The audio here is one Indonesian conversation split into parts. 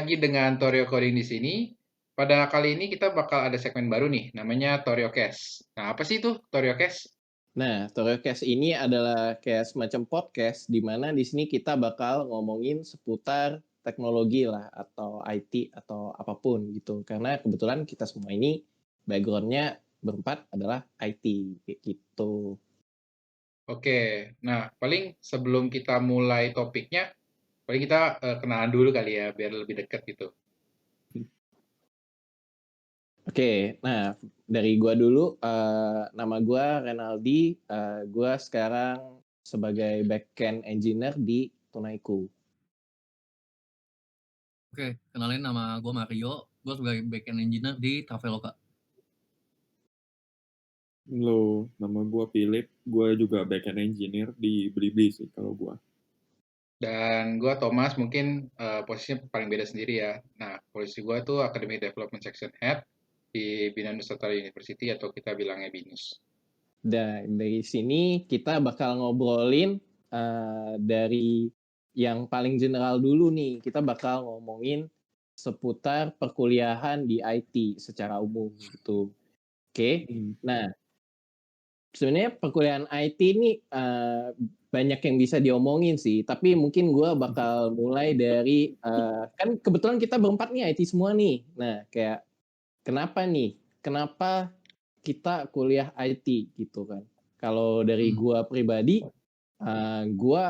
lagi dengan Torio Coding di sini. Pada kali ini kita bakal ada segmen baru nih, namanya Torio Cast. Nah, apa sih itu Torio Cast? Nah, Torocast ini adalah kayak semacam podcast di mana di sini kita bakal ngomongin seputar teknologi lah atau IT atau apapun gitu. Karena kebetulan kita semua ini background-nya berempat adalah IT kayak gitu. Oke, nah paling sebelum kita mulai topiknya, paling kita kenalan dulu kali ya, biar lebih dekat gitu. Oke, nah dari gua dulu, nama gua Renaldi, gua sekarang sebagai backend engineer di Tunaiku. Oke, kenalin nama gue Mario. Gue sebagai backend engineer di Traveloka. Halo, nama gue Philip. Gue juga backend engineer di Blibli sih kalau gue. Dan gue Thomas, mungkin posisinya paling beda sendiri ya. Nah, posisi gue tuh Academic Development Section Head di Bina Nusantara University atau kita bilangnya BINUS. Dan dari sini kita bakal ngobrolin dari yang paling general dulu nih. Kita bakal ngomongin seputar perkuliahan di IT secara umum gitu. Oke. Nah, sebenarnya perkuliahan IT ini banyak yang bisa diomongin sih. Tapi mungkin gue bakal mulai dari kan kebetulan kita berempat nih IT semua nih. Nah, kayak kenapa nih? Kenapa kita kuliah IT gitu kan? Kalau dari gue pribadi, gue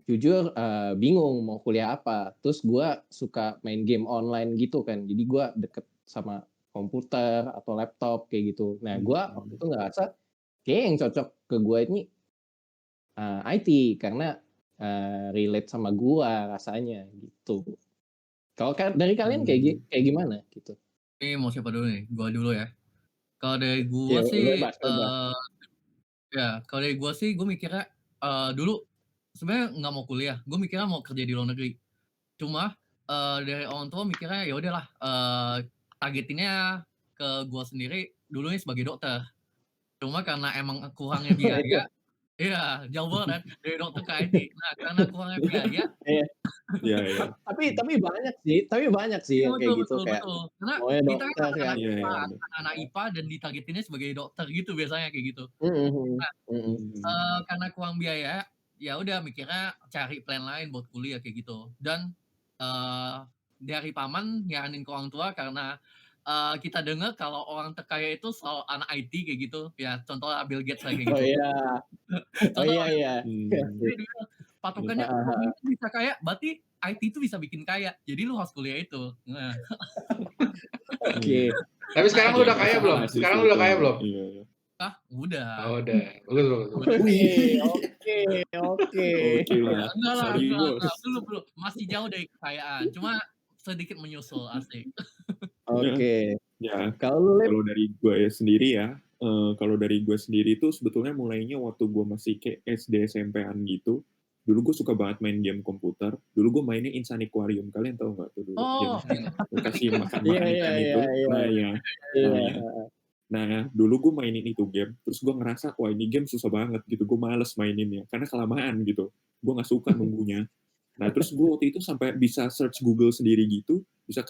jujur bingung mau kuliah apa. Terus gue suka main game online gitu kan. Jadi gue deket sama komputer atau laptop kayak gitu. Nah gue waktu itu ngerasa kayak yang cocok ke gue ini IT karena relate sama gue rasanya gitu. Kalau dari kalian kayak gimana gitu? Ini mau siapa dulu nih? Gue dulu ya. Kalau dari gue Ya, sih, bebas. kalau dari gue sih, gue mikirnya dulu sebenarnya nggak mau kuliah. Gue mikirnya mau kerja di luar negeri. Cuma dari orang tua mikirnya ya udahlah, targetinnya ke gue sendiri dulunya sebagai dokter. Cuma karena emang kurangnya biaya, iya jauh banget kan dari dokter ke IT. Nah karena kurangnya biaya, Iya. Tapi banyak sih iya yang kayak gitu kayak betul. Karena maunya kita kan dokter kan. anak-anak IPA dan ditargetinnya sebagai dokter gitu biasanya kayak gitu. Mhm, Nah, mhm. karena kurang biaya, ya udah mikirnya cari plan lain buat kuliah kayak gitu. Dan dari paman nyaranin ke orang tua karena kita dengar kalau orang terkaya itu selalu anak IT kayak gitu. Ya contohnya Bill Gates lah kayak Oh gitu. iya. Oh Contoh iya iya. Iya sih. jadi dia bilang, patokannya Heeh, kalau heeh. itu bisa kaya, berarti IT itu bisa bikin kaya. Jadi lu harus kuliah itu. Nah, Oke. Tapi sekarang lu Ya udah nggak kaya belum? salah sih Sekarang lu udah kaya sebetulnya. belum? Iya. udah. Oh, udah. Bagus. Udah. Oke. Oke Ya, lah. enggak lah, Sorry bos. belum. Masih jauh dari kekayaan. Cuma sedikit menyusul, asik. Oke. Ya, Kalau lu Lip? kalau dari gue sendiri ya, kalau dari gue sendiri tuh sebetulnya mulainya waktu gue masih kayak SD SMP-an gitu. Dulu gue suka banget main game komputer. Dulu gue mainnya Insaniquarium. Kalian tahu nggak tuh dulu game Oh, lu kasih Iya makan iya ikan iya itu? iya. Nah ya, Iya. nah ya. Nah, dulu gue mainin itu game, terus gue ngerasa, wah ini game susah banget gitu, gue males maininnya, karena kelamaan gitu. Gue gak suka nunggunya. Nah, terus gue waktu itu sampai bisa search Google sendiri gitu, bisa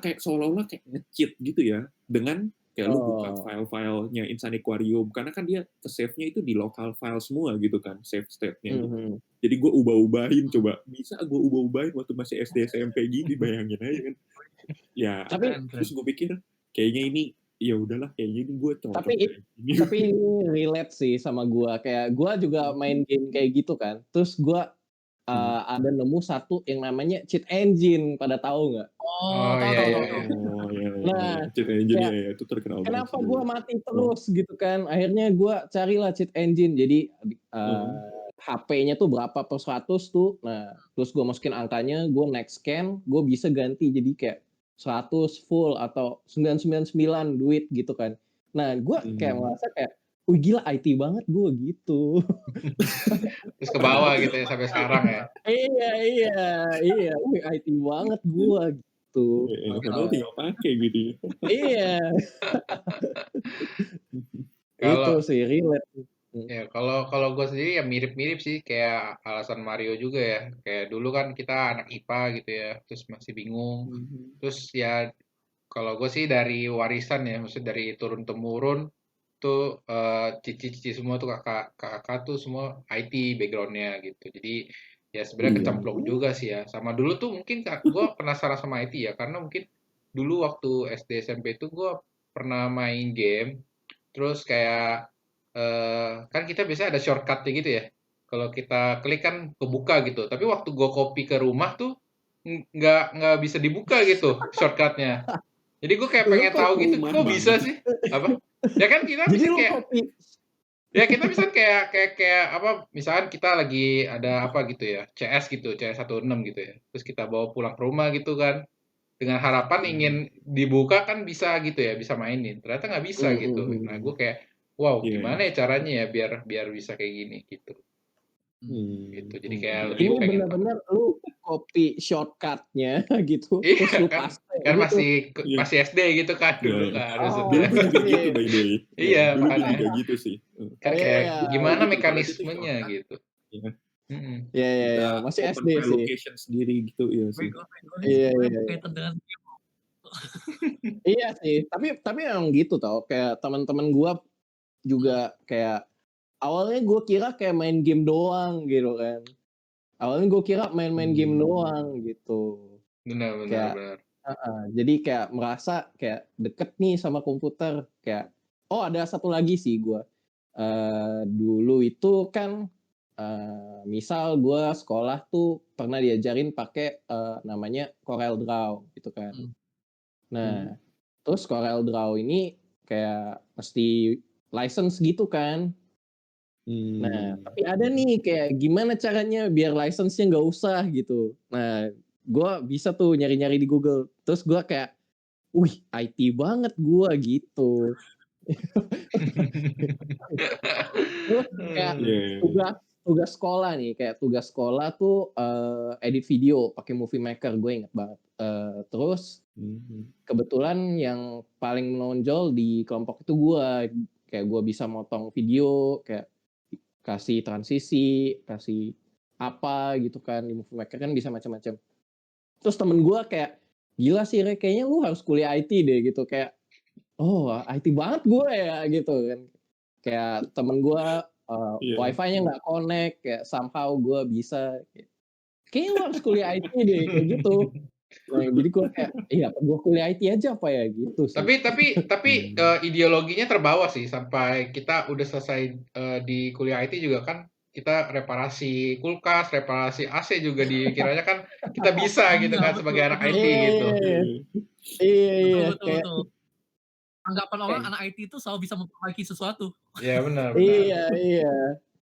kayak seolah-olah kayak nge-cheat gitu ya, dengan kayak lu buka Oh. file-filenya Insaniquarium, karena kan dia save-nya itu di local file semua gitu kan, save state-nya gitu. Mhm. Jadi gue ubah-ubahin coba, bisa gue ubah-ubahin waktu masih SD SMP gini, bayangin aja kan. Ya, Tapi terus gue pikir, kayaknya ini, ya udahlah, kayaknya ini gue cocok tapi kayak gini. tapi ini relate sih sama gua. Kayak gua juga main game kayak gitu kan. Terus gua ada nemu satu yang namanya cheat engine, pada tahu nggak? oh, Oh, tahu iya, tahu iya, tahu iya. tahu. Oh, iya. Nah, Cheat engine kayak ya, itu terkenal banget kenapa sih gue dulu. mati terus gitu kan? Akhirnya gue carilah cheat engine. Jadi HP-nya tuh berapa per 100 tuh. Nah, terus gue masukin angkanya, gue next scan, gue bisa ganti jadi kayak 100 full atau 999 duit gitu kan. Nah, gue kayak merasa kayak, wih gila IT banget gue gitu. Terus ke bawah gitu ya sampai sekarang ya. Iya. Wih IT banget gue gitu. Padahal tinggal pakai gitu ya. Iya, itu Kalau sih relate. Ya, kalau gue sendiri ya mirip-mirip sih kayak alasan Mario juga ya. Kayak dulu kan kita anak IPA gitu ya, terus masih bingung. Mhm. Terus ya kalau gue sih dari warisan ya, maksud dari turun temurun tuh cici-cici semua tuh kakak-kakak tuh semua IT backgroundnya gitu. Jadi ya sebenarnya Iya. kecemplung juga sih ya. Sama dulu tuh mungkin gue penasaran sama IT ya, karena mungkin dulu waktu SD SMP tuh gue pernah main game, terus kayak kan kita biasanya ada shortcutnya gitu ya. Kalau kita klik kan kebuka gitu. Tapi waktu gue copy ke rumah tuh nggak bisa dibuka gitu shortcutnya. Jadi gue kayak Lu pengen tahu copy. gitu, Rumah kok bisa banget. sih? Apa? Ya kan kita Jadi bisa lu kayak copy. ya kita bisa kayak apa? Misalkan kita lagi ada apa gitu ya, CS gitu, CS 16 gitu ya. Terus kita bawa pulang ke rumah gitu kan. Dengan harapan ingin dibuka kan bisa gitu ya, bisa mainin. Ternyata nggak bisa gitu. Nah, gue kayak, wow, Iya, gimana ya caranya ya biar bisa kayak gini gitu. Gitu. Jadi kayak iya. lebih Ini pengen tahu. benar-benar lu copy shortcut-nya gitu, terus Iya lu kan, paste kan gitu. masih Iya. masih SD gitu kan Iya, dulu iya. kan Oh, maksudnya. Dulu gue juga masih. gitu by the way. Iya, Dulu gue makanya. juga gitu sih. Kan Iya, kayak iya. gimana Gitu, ibarat itu mekanismenya shortcut. gitu. Iya. Mm-mm. Iya, iya, Bisa iya. Masih open SD file sih. location sendiri gitu, iya sih. Bego nih Iya, semuanya iya, iya. berkaitan dengan game. Iya sih, tapi emang gitu tau. Kayak teman-teman gua juga kayak awalnya gua kira kayak main game doang gitu kan. Awalnya gua kira main-main game doang gitu. Benar, benar, Kayak benar. jadi kayak merasa kayak deket nih sama komputer. Kayak oh ada satu lagi sih gua. Dulu itu kan misal gua sekolah tuh pernah diajarin pakai namanya CorelDRAW gitu kan. Hmm. Nah, terus CorelDRAW ini kayak mesti license gitu kan. Nah, tapi ada nih kayak gimana caranya biar license-nya nggak usah gitu. Nah, gue bisa tuh nyari-nyari di Google. Terus gue kayak, wih IT banget gue gitu. Terus kayak Iya, iya. tugas sekolah nih, kayak tugas sekolah tuh edit video pakai Movie Maker, gue inget banget. Terus kebetulan yang paling menonjol di kelompok itu gue, kayak gue bisa motong video, kayak kasih transisi, kasih apa gitu kan di Movie Maker kan bisa macam-macam. Terus temen gue kayak gila sih Re, kayaknya lu harus kuliah IT deh gitu, kayak oh IT banget gue ya gitu kan. Kayak temen gue Iya. wifi-nya nggak connect, kayak somehow gue bisa. Kayaknya lu harus kuliah IT deh kayak gitu. Nah, jadi gue kayak iya gue kuliah IT aja apa ya gitu sih. Tapi ideologinya terbawa sih sampai kita udah selesai di kuliah IT juga kan kita reparasi kulkas, reparasi AC juga dikiranya kan kita bisa gitu Iya, kan betul, sebagai anak betul. IT gitu. Iya Betul, kayak betul. Anggapan orang kayak anak IT itu selalu bisa memperbaiki sesuatu. Ya benar, benar. iya.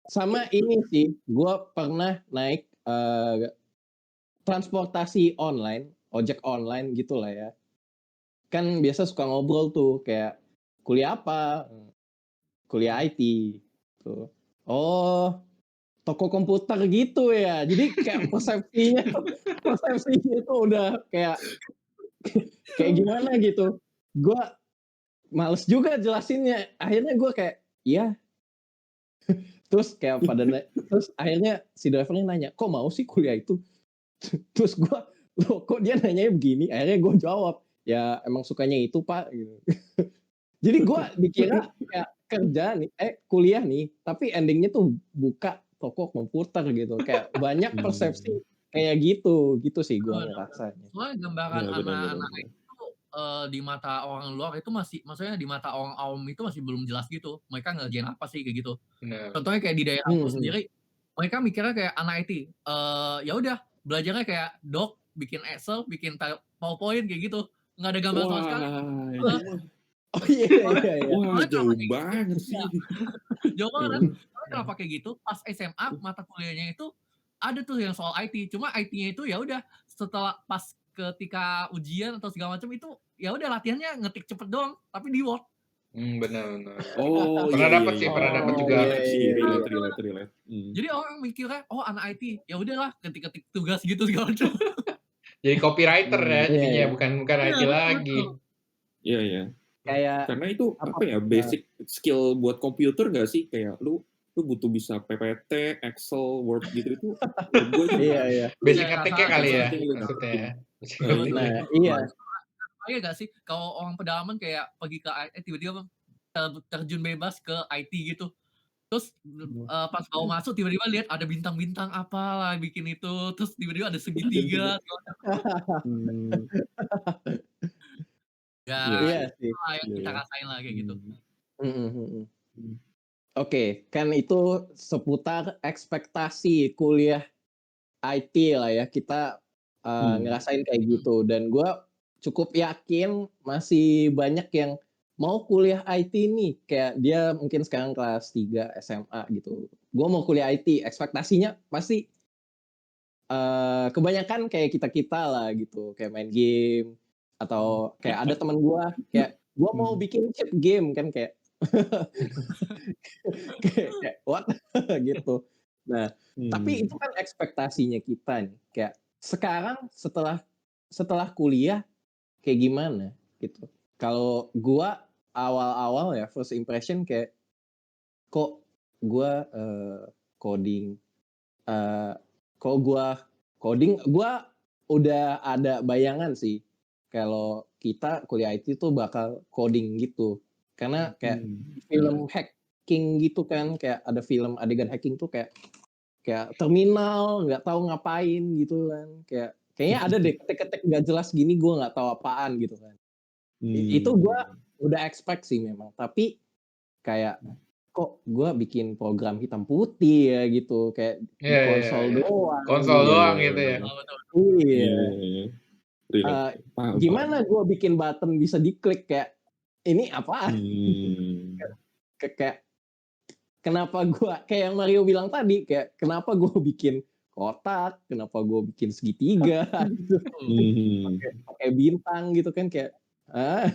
Sama ini sih, gue pernah naik transportasi online, ojek online gitu lah ya. Kan biasa suka ngobrol tuh kayak kuliah apa? Kuliah IT. Tuh. Oh, toko komputer gitu ya. Jadi kayak persepsinya itu udah kayak gimana gitu. Gue males juga jelasinnya. Akhirnya gue kayak, iya. Terus kayak terus akhirnya si drivernya nanya, kok mau sih kuliah itu? Terus gue, loh kok dia nanyanya begini? Akhirnya gue jawab, ya emang sukanya itu pak. Gitu. Jadi gue dikira kayak kerja nih, kuliah nih, tapi endingnya tuh buka toko komputer gitu. Kayak banyak persepsi kayak gitu sih gue ngerasanya. Soalnya gambaran Iya, anak-anak benar. itu di mata orang luar itu maksudnya di mata orang awam itu masih belum jelas gitu. Mereka ngerjain apa sih kayak gitu. Benar. Contohnya kayak di daerah aku sendiri, mereka mikirnya kayak anak IT. Ya udah belajarnya kayak doc, bikin Excel, bikin PowerPoint kayak gitu. Nggak ada gambar sama sekali. Oh iya. Wah, jauh Gitu, banget sih. jauh banget kan? Tapi kenapa kayak gitu? Pas SMA mata kuliahnya itu ada tuh yang soal IT. Cuma IT-nya itu ya udah setelah pas ketika ujian atau segala macam itu ya udah latihannya ngetik cepet doang, tapi di Word. Benar. Oh, Pernah iya. dapat sih, pernah dapat juga. Relate sih, relate. Jadi orang mikirnya, oh anak IT, ya udahlah ketik-ketik tugas gitu segala macam. Jadi copywriter ya jadinya, bukan IT Iya, lagi. betul. Iya. Kayak Karena itu apa ya, basic skill buat komputer nggak sih? Kayak lu lu butuh bisa PPT, Excel, Word gitu itu menurut gue itu Iya. Basic Iya, ngetiknya rasa-rasa kali ya penting lu maksudnya dapetin. ya. Basic Nah, ngetik. Nah, itu iya. iya gak sih kalau orang pedalaman kayak pergi ke tiba-tiba terjun bebas ke IT gitu. Terus pas mau masuk tiba-tiba lihat ada bintang-bintang apalah bikin itu, terus tiba-tiba ada segitiga segala macam. Hmm, iya Ya Iya sih. sih. itulah yang Iya kita ya. rasain lah kayak gitu. Mhm mhm. Hmm. Oke, kan itu seputar ekspektasi kuliah IT lah ya, kita, ngerasain kayak gitu dan gue cukup yakin masih banyak yang mau kuliah IT nih, kayak dia mungkin sekarang kelas 3 SMA gitu. Gue mau kuliah IT, ekspektasinya pasti, kebanyakan kayak kita-kita lah gitu, kayak main game atau kayak ada teman gue, kayak, "Gue mau bikin chip game," kan kayak kayak what gitu. Nah, tapi itu kan ekspektasinya kita nih, kayak sekarang setelah setelah kuliah kayak gimana gitu. Kalau gua awal-awal ya first impression kayak, kok gua, coding, eee, kok gua coding, gua udah ada bayangan sih kalau kita kuliah IT tuh bakal coding gitu. Karena kayak film hacking gitu kan, kayak ada film adegan hacking tuh kayak kayak terminal, nggak tahu ngapain gitu kan, kayak kayaknya ada deh ketik-ketik nggak jelas gini gue nggak tahu apaan gitu kan. Itu gue udah expect sih memang, tapi kayak kok gue bikin program hitam putih ya gitu, kayak di Iya iya konsol iya. doang Konsol gitu. doang gitu ya. Oh, betul. Iya, Relate. Paham. gimana gue bikin button bisa diklik kayak, ini apaan? Kayak kenapa gua kayak yang Mario bilang tadi, kayak kenapa gua bikin kotak, kenapa gua bikin segitiga gitu, pakai bintang gitu kan kayak, ah,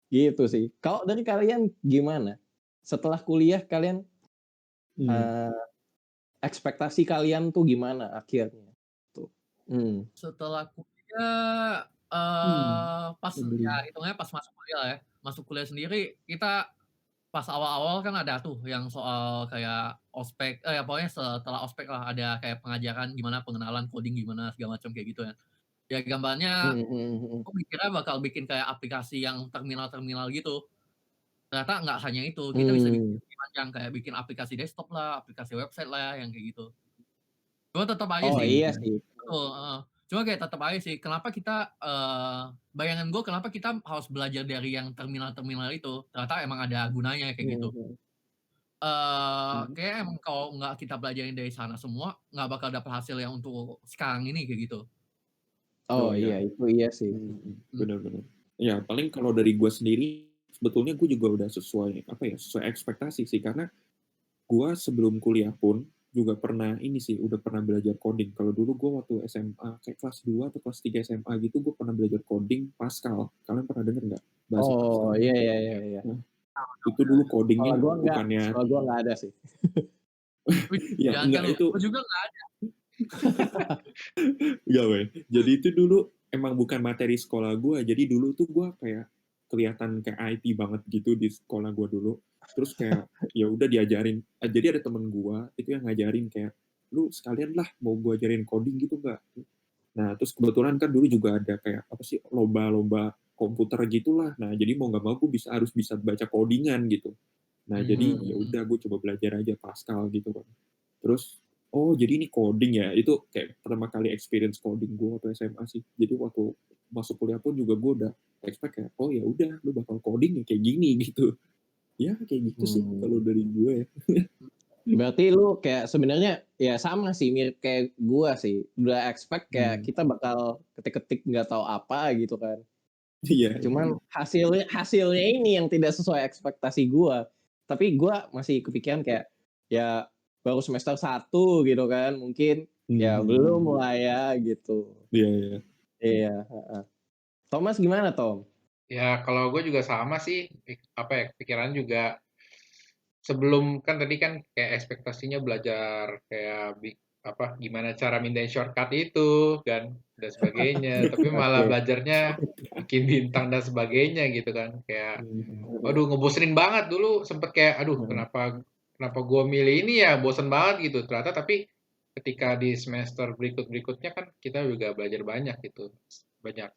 gitu sih. Kalau dari kalian gimana? Setelah kuliah kalian, eee, ekspektasi kalian tuh gimana akhirnya? Tuh. Setelah kuliah, pas ya hitungnya pas masuk kuliah lah ya. Masuk kuliah sendiri kita pas awal-awal kan ada tuh yang soal kayak ospek, ya pokoknya setelah ospek lah ada kayak pengajaran gimana pengenalan coding gimana segala macam kayak gitu ya. Ya gambarnya aku mikirnya bakal bikin kayak aplikasi yang terminal-terminal gitu. Ternyata nggak hanya itu, kita bisa bikin Mmm. lebih panjang kayak bikin aplikasi desktop lah, aplikasi website lah yang kayak gitu. Cuma tetap aja Oh sih iya sih. betul, heeh. Cuma kayak tetep aja sih, kenapa kita, bayangan gue kenapa kita harus belajar dari yang terminal-terminal itu, ternyata emang ada gunanya kayak gitu. Kayaknya emang kalau nggak kita pelajarin dari sana semua, nggak bakal dapet hasil yang untuk sekarang ini kayak gitu. Oh Oh ya. iya, itu iya sih. Benar-benar. Ya paling kalau dari gue sendiri, sebetulnya gue juga udah sesuai sesuai ekspektasi sih, karena gue sebelum kuliah pun juga pernah ini sih, udah pernah belajar coding. Kalau dulu gue waktu SMA, kayak kelas 2 atau kelas 3 SMA gitu, gue pernah belajar coding Pascal. Kalian pernah denger nggak bahasa Oh, Pascal? iya. Nah, itu dulu codingnya bukannya, Sekolah gua nggak ada sih. Wih, ya jangan enggak lu, itu, gue juga nggak ada. enggak weh. Jadi itu dulu emang bukan materi sekolah gue, jadi dulu tuh gue kayak kelihatan kayak IT banget gitu di sekolah gue dulu. Terus kayak ya udah diajarin. Jadi ada temen gue itu yang ngajarin kayak, lu sekalian lah mau gue ajarin coding gitu nggak? Nah terus kebetulan kan dulu juga ada kayak apa sih lomba-lomba komputer gitulah. Nah jadi mau nggak mau gue harus bisa baca codingan gitu. Nah jadi ya udah gue coba belajar aja Pascal gitu kan. Terus oh jadi ini coding ya, itu kayak pertama kali experience coding gue waktu SMA sih. Jadi waktu masuk kuliah pun juga gue udah expect kayak oh ya udah lu bakal coding ya kayak gini gitu. Ya kayak gitu sih kalau dari gue ya. Berarti lu kayak sebenarnya ya sama sih, mirip kayak gua sih. Udah expect kayak kita bakal ketik-ketik nggak tahu apa gitu kan. Iya. Cuman hasilnya ini yang tidak sesuai ekspektasi gua. Tapi gua masih kepikiran kayak ya baru semester 1 gitu kan, mungkin ya belum lah ya gitu. Iya. Iya, heeh. Thomas gimana, Tom? Ya kalau gue juga sama sih, apa ya, pikiran juga sebelum kan tadi kan kayak ekspektasinya belajar kayak apa gimana cara mindahin shortcut itu kan dan sebagainya, tapi malah Oke. belajarnya bikin bintang dan sebagainya gitu kan kayak waduh ngebosenin banget dulu sempet kayak aduh kenapa kenapa gue milih ini ya, bosen banget gitu. Ternyata tapi ketika di semester berikutnya kan kita juga belajar banyak gitu. Banyak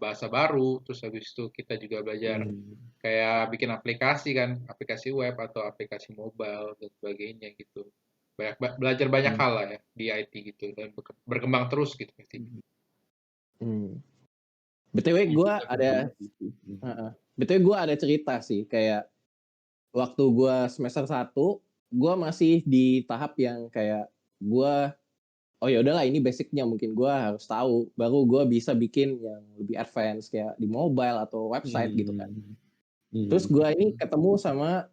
bahasa baru, terus habis itu kita juga belajar kayak bikin aplikasi kan, aplikasi web atau aplikasi mobile dan sebagainya gitu. Belajar banyak hal lah ya di IT gitu dan berkembang terus gitu pastinya. BTW Itu gue level ada banget itu. BTW gue ada cerita sih, kayak waktu gue semester 1, gue masih di tahap yang kayak gue, oh ya udahlah ini basicnya mungkin gue harus tahu, baru gue bisa bikin yang lebih advance kayak di mobile atau website gitu kan. Terus gue ini ketemu sama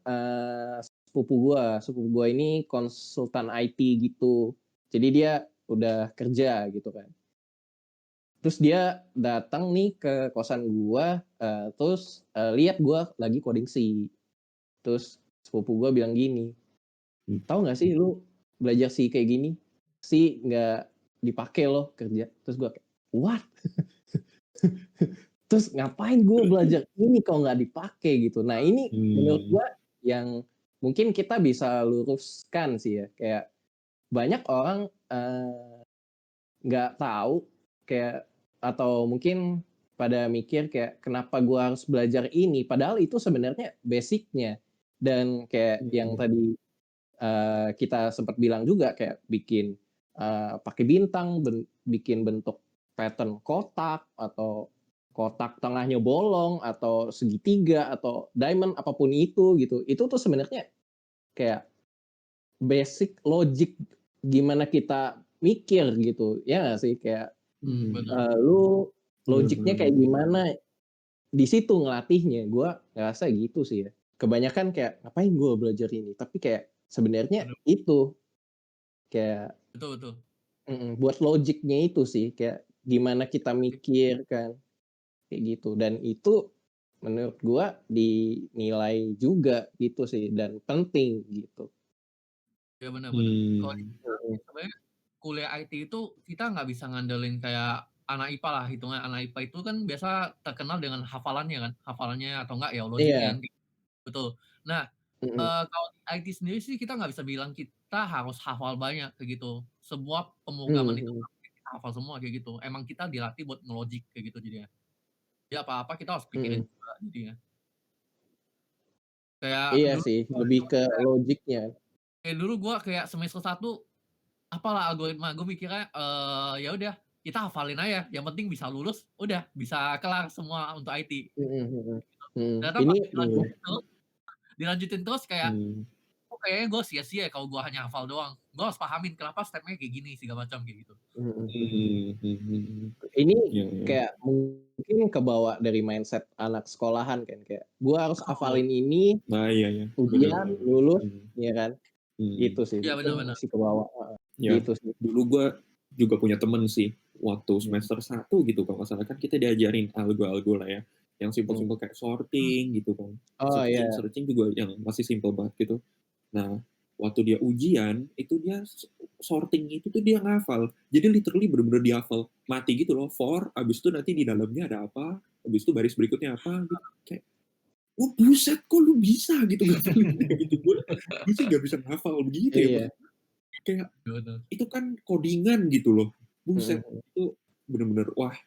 sepupu gue ini konsultan IT gitu, jadi dia udah kerja gitu kan. Terus dia datang nih ke kosan gue, terus lihat gue lagi coding C. Terus sepupu gue bilang gini, tahu nggak sih lu belajar C kayak gini, C nggak dipakai loh kerja. Terus gue kayak, what? Terus ngapain gue belajar ini kalau nggak dipakai gitu. Nah ini menurut gue yang mungkin kita bisa luruskan sih ya, kayak banyak orang nggak tahu kayak, atau mungkin pada mikir kayak kenapa gue harus belajar ini, padahal itu sebenarnya basicnya. Dan kayak yang tadi kita sempat bilang juga, kayak bikin pakai bintang, bikin bentuk pattern kotak, atau kotak tengahnya bolong, atau segitiga, atau diamond, apapun itu gitu. Itu tuh sebenarnya kayak basic logic gimana kita mikir gitu, ya nggak sih? Kayak Benar. lu logiknya kayak gimana di situ ngelatihnya. Gue ngerasa gitu sih ya. Kebanyakan kayak ngapain gue belajar ini, tapi kayak sebenarnya Benar. itu kayak Betul. buat logiknya itu sih, kayak gimana kita mikir kan, kayak gitu. Dan itu menurut gue dinilai juga gitu sih, dan penting gitu. Ya benar. Kalau sebenarnya kuliah IT itu kita nggak bisa ngandelin kayak anak IPA lah, hitungan anak IPA itu kan biasa terkenal dengan hafalannya atau enggak ya logiknya Iya. kan. Betul. Nah, kalau di IT sendiri sih kita nggak bisa bilang kita harus hafal banyak kayak gitu. Sebuah pemrograman itu nggak mungkin kita hafal semua kayak gitu. Emang kita dilatih buat ngelogik kayak gitu jadinya. Ya apa-apa kita harus pikirin juga jadinya. Kayak Iya dulu sih, lebih ke logiknya. kayak dulu gua kayak semester 1 apalah algoritma, gue mikirnya ya udah kita hafalin aja, yang penting bisa lulus, udah bisa kelar semua untuk IT. Ternyata Ini pas dilanjutin terus kayak, kok kayaknya gue sia-sia ya kalau gue hanya hafal doang. Gue harus pahamin kenapa step-nya kayak gini segala macam kayak gitu. Ini Iya, iya. kayak mungkin kebawa dari mindset anak sekolahan kan, kayak gue harus hafalin ini, Nah, iya. ujian, lulus, ya kan? Itu sih, Iya mungkin benar-benar. masih kebawa. Ya, Gitu sih. dulu gue juga punya temen sih, waktu semester 1 gitu kalau nggak salah, kan kita diajarin algo-algo lah ya, yang simple-simple kayak sorting gitu kan. Oh iya. Searching juga yang masih simple banget gitu. Nah, waktu dia ujian, itu dia sorting itu tuh dia ngafal. Jadi literally bener-bener dihafal. Mati gitu loh, for, abis itu nanti di dalamnya ada apa, abis itu baris berikutnya apa, gitu. Kayak, oh buset, kok lu bisa gitu ngafalinnya gitu. Gue sih gak bisa ngafal begitu ya. Iya. Kayak, Betul. itu kan codingan gitu loh. Buset, itu bener-bener, wah,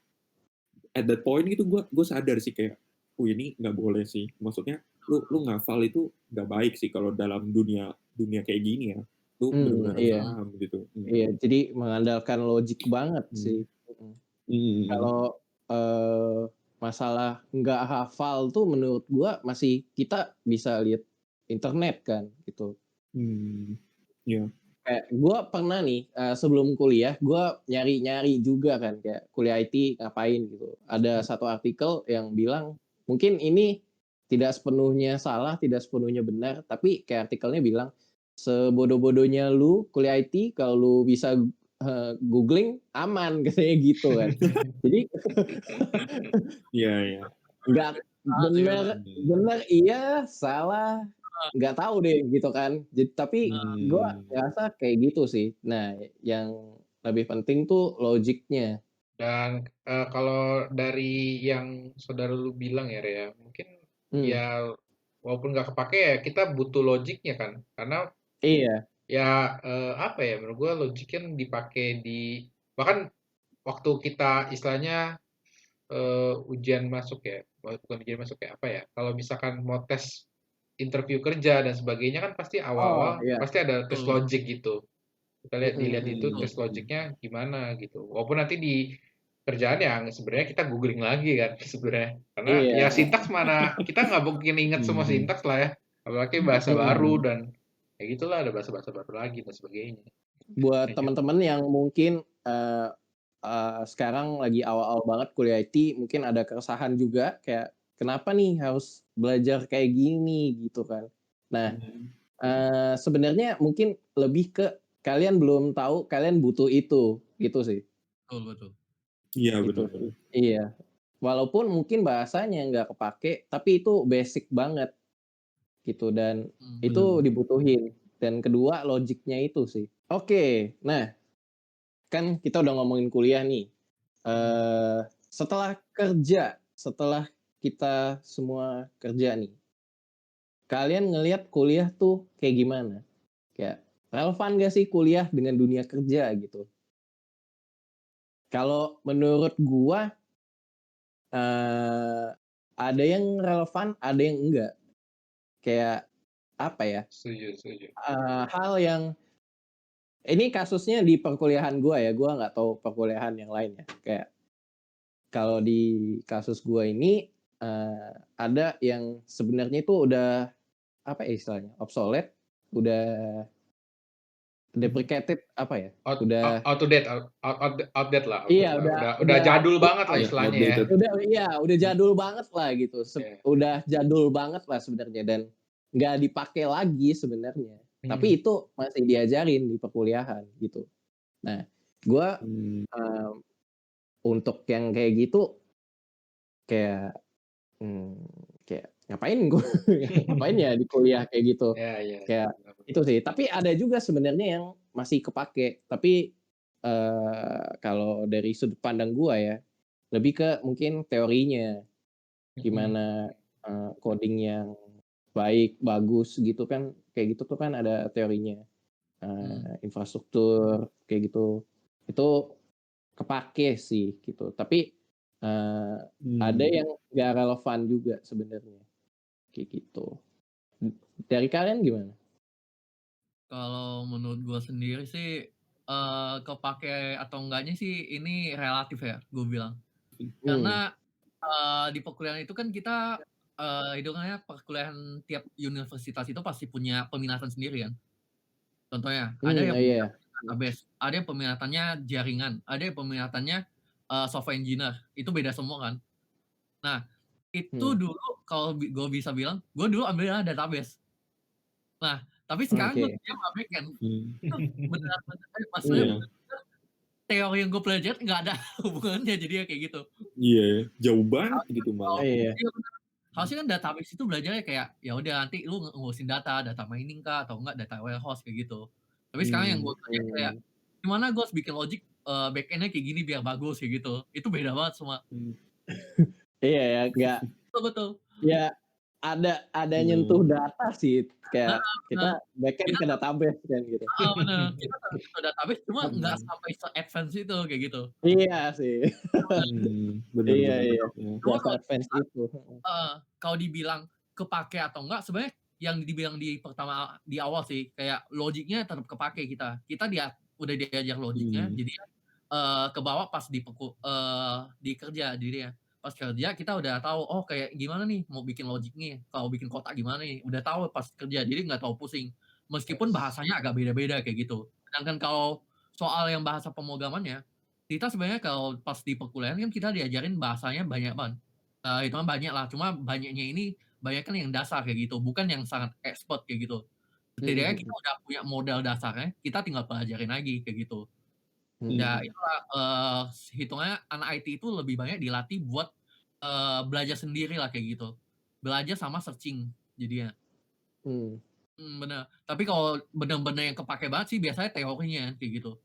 at that point gitu gue sadar sih kayak, ini nggak boleh sih. Maksudnya, lu ngafal itu nggak baik sih kalau dalam dunia kayak gini ya. Lu bener-bener harus Iya. paham gitu. Iya, jadi mengandalkan logik banget sih. Kalau masalah nggak hafal tuh menurut gua masih kita bisa lihat internet kan gitu. Iya. Kayak gua pernah nih sebelum kuliah gua nyari-nyari juga kan, kayak kuliah IT ngapain gitu. Ada satu artikel yang bilang mungkin ini tidak sepenuhnya salah, tidak sepenuhnya benar, tapi kayak artikelnya bilang sebodoh-bodohnya lu kuliah IT kalau lu bisa googling aman katanya gitu kan. Jadi Iya. nggak benar iya, salah nggak tahu deh gitu kan. Tapi gue ngerasa kayak gitu sih. Nah, yang lebih penting tuh logiknya. Dan kalau dari yang saudara lu bilang ya, Rea, mungkin ya walaupun nggak kepake ya kita butuh logiknya kan, karena Iya. Ya, apa ya, menurut gue logik kan dipakai bahkan waktu kita istilahnya ujian masuk ya, bukan ujian masuk ya, apa ya, kalau misalkan mau tes interview kerja dan sebagainya kan pasti Oh, awal-awal iya. pasti ada tes Betul, logik gitu. Kita dilihat itu betul. tes logiknya gimana gitu. Walaupun nanti di kerjaan yang sebenarnya kita googling lagi kan sebenarnya. Karena ya Iya. sintaks mana kita nggak mungkin ingat semua Hmm. sintaks lah ya. Apalagi bahasa baru Mm-mm. dan kayak gitulah ada bahasa-bahasa baru lagi dan sebagainya. Buat Kayak gitu. teman-teman yang mungkin sekarang lagi awal-awal banget kuliah IT, mungkin ada keresahan juga kayak kenapa nih harus belajar kayak gini gitu kan. Nah, Hmm. sebenarnya mungkin lebih ke kalian belum tahu kalian butuh itu, gitu sih. Betul, betul. Iya Gitu sih. benar-benar. Iya. Walaupun mungkin bahasanya nggak kepake, tapi itu basic banget gitu dan itu Betul. dibutuhin. Dan kedua logiknya itu sih. Oke, nah kan kita udah ngomongin kuliah nih. Setelah kerja, setelah kita semua kerja nih, kalian ngelihat kuliah tuh kayak gimana? Kayak relevan gak sih kuliah dengan dunia kerja gitu? Kalau menurut gua eh, ada yang relevan, ada yang enggak. Kayak apa ya? Setuju, setuju. Hal yang ini kasusnya di perkuliahan gua ya, gua nggak tahu perkuliahan yang lain ya. Kayak kalau di kasus gua ini ada yang sebenarnya itu udah apa ya istilahnya obsolete, udah deprecated apa ya? Udah Out to date, outdate lah, iya udah jadul banget lah Ya, istilahnya ya. outdated. udah jadul banget lah gitu. Ya. Udah jadul banget lah sebenarnya dan nggak dipakai lagi sebenarnya. Hmm. Tapi itu masih diajarin di perkuliahan gitu. Nah, gua Hmm. untuk yang kayak gitu kayak kayak ngapain gue ngapain ya di kuliah kayak gitu. Ya, ya. Kayak itu sih. Tapi ada juga sebenarnya yang masih kepake. Tapi kalau dari sudut pandang gua ya, lebih ke mungkin teorinya Hmm. gimana coding yang baik, bagus gitu kan. Kayak gitu tuh kan ada teorinya. Infrastruktur kayak gitu. Itu kepake sih gitu. Tapi ada Hmm. yang nggak relevan juga sebenarnya kayak gitu. Dari kalian gimana? Kalau menurut gua sendiri sih, kepake atau enggaknya sih ini relatif ya, gue bilang. Hmm, Karena, di perkuliahan itu kan kita, hitungannya perkuliahan tiap universitas itu pasti punya peminatan sendiri kan. Contohnya, ada yang iya. peminatannya database, ada yang peminatannya jaringan, ada yang peminatannya, software engineer, itu beda semua kan. Nah, itu Hmm, dulu kalau gue bisa bilang, gue dulu ambilnya database. Nah, tapi sekarang gue oke. kerja sama backend. Hmm. Itu benar-benar maksudnya Hmm, Iya, teori yang gue pelajari nggak ada hubungannya jadinya kayak gitu. iya, jauh banget gitu Kalau malah. iya. iya bener, harusnya kan database itu belajarnya kayak, ya udah nanti lu ngurusin data mining kah, atau enggak data warehouse kayak gitu. Tapi sekarang yang Hmm. gue kerjain kayak, Hmm, gimana gue harus bikin logic, back-end-nya kayak gini biar bagus kayak gitu. Itu beda banget semua. Hmm. iya ya, nggak Betul, betul. ya ada nyentuh Hmm. data sih kayak Heeh, bener. kita backend Kita ke database kan gitu. heeh, bener. Kita ke database cuma nggak Hmm. sampai se-advance itu kayak gitu. Iya sih. Hmm. Benar Iya benar. iya. Ya. Cuma Nggak kalau se-advance itu. kalau dibilang kepake atau enggak, sebenarnya yang dibilang di pertama di awal sih, kayak logiknya tetap kepake kita. Kita udah diajar logiknya, Hmm. jadi kebawa pas di kerja jadinya. Pas kerja kita udah tahu, oh kayak gimana nih mau bikin logiknya, kalau bikin kotak gimana nih, udah tahu pas kerja, jadi nggak tahu pusing. Meskipun Yes. bahasanya agak beda-beda kayak gitu. Sedangkan kalau soal yang bahasa pemrogramannya, kita sebenarnya kalau pas di perkuliahan kan kita diajarin bahasanya banyak banget. Hitungan banyak lah, cuma banyaknya ini banyak kan yang dasar kayak gitu, bukan yang sangat expert kayak gitu. Setidaknya kita Mhm, udah punya modal dasarnya, kita tinggal pelajarin lagi kayak gitu. mhm, Ya Hmm. itulah, hitungannya anak IT itu lebih banyak dilatih buat, belajar sendiri lah kayak gitu. Belajar sama searching jadinya. mmm. Bener. Tapi kalau bener-bener yang kepake banget sih biasanya teorinya kayak gitu.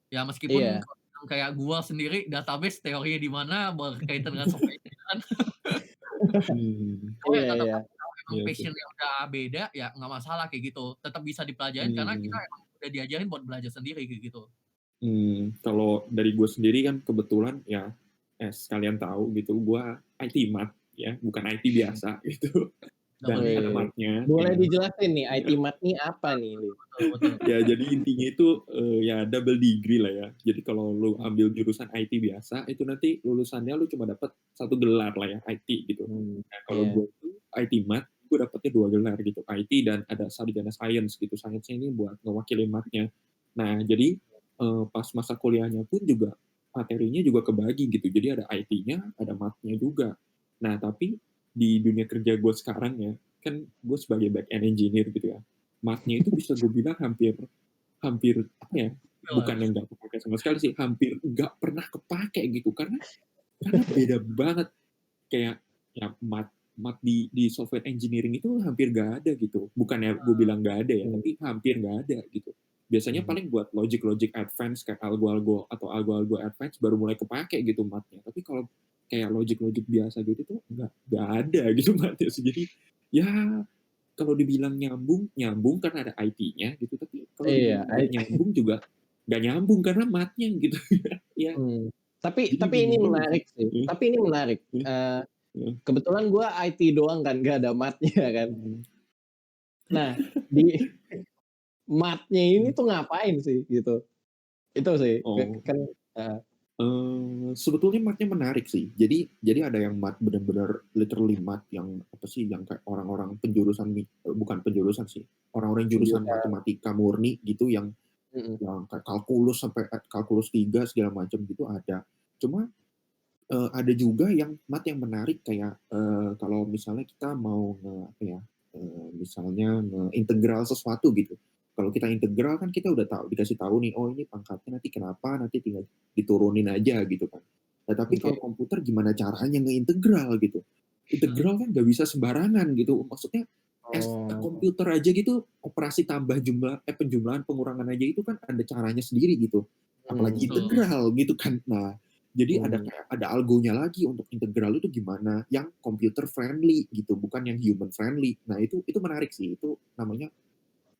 Ya meskipun Iya. kalau yang kayak gua sendiri database teorinya di mana berkaitan dengan software engineer kan, Hmm. cuma ya Iya tetep iya. aja Iya sih. passion-nya udah beda, ya nggak masalah kayak gitu. Tetap bisa dipelajarin karena kita Hmm. emang udah diajarin buat belajar sendiri kayak gitu. Kalau dari gue sendiri kan kebetulan ya, sekalian tahu gitu, gue IT Math ya, bukan IT biasa gitu. Dan Double ada degree. math-nya. Boleh Ya. dijelasin nih IT Math nih apa nih, Lip? Betul. Ya jadi intinya itu ya double degree lah ya. Jadi kalau lu ambil jurusan IT biasa, itu nanti lulusannya lu cuma dapat 1 gelar lah ya, IT gitu. Nah kalau Iya. gue tuh IT Math, gue dapetnya 2 gelar gitu, IT dan ada sarjana science gitu. Science-nya ini buat ngewakilin math-nya. Nah jadi pas masa kuliahnya pun juga materinya juga kebagi gitu. Jadi ada IT-nya, ada math-nya juga. Nah tapi di dunia kerja gue sekarang ya, kan gue sebagai back-end engineer gitu ya, math-nya itu bisa gue bilang hampir apa ya, bukan yang nggak kepake sama sekali sih, hampir nggak pernah kepake gitu, karena beda banget. Kayak ya math di software engineering itu hampir nggak ada gitu, bukannya gue bilang nggak ada ya, tapi hampir nggak ada gitu. Biasanya paling buat logic advance kayak algo algo advance baru mulai kepake gitu math-nya. Tapi kalau kayak logic biasa gitu tuh nggak ada gitu math-nya sih. Jadi ya kalau dibilang nyambung karena ada IT-nya gitu, tapi kalau Iya, dibilang nggak nyambung juga nggak nyambung karena math-nya gitu. Ya, jadi Tapi ini bingung banget sih. menarik sih. Tapi ini menarik. Kebetulan gue IT doang kan, gak ada math-nya kan. Nah, di math-nya ini tuh ngapain sih gitu? Itu sih Oh, kan. sebetulnya math-nya menarik sih. Jadi ada yang math benar-benar literally math yang apa sih, yang kayak orang-orang penjurusan bukan penjurusan sih, orang-orang jurusan Iya. matematika murni gitu yang kayak kalkulus sampai kalkulus 3 segala macam gitu ada. Cuma ada juga yang math yang menarik kayak kalau misalnya kita mau misalnya integral sesuatu gitu. Kalau kita integral kan kita udah tahu, dikasih tahu nih, oh ini pangkatnya nanti kenapa, nanti tinggal diturunin aja gitu kan. Nah, tapi kalau komputer gimana caranya ngeintegral gitu. Integral kan nggak bisa sembarangan gitu. Maksudnya komputer aja gitu, operasi tambah jumlah, penjumlahan pengurangan aja itu kan ada caranya sendiri gitu. Apalagi integral gitu kan. Nah, jadi ada algonya lagi untuk integral itu gimana, yang computer friendly gitu, bukan yang human friendly. Nah, itu menarik sih. Itu namanya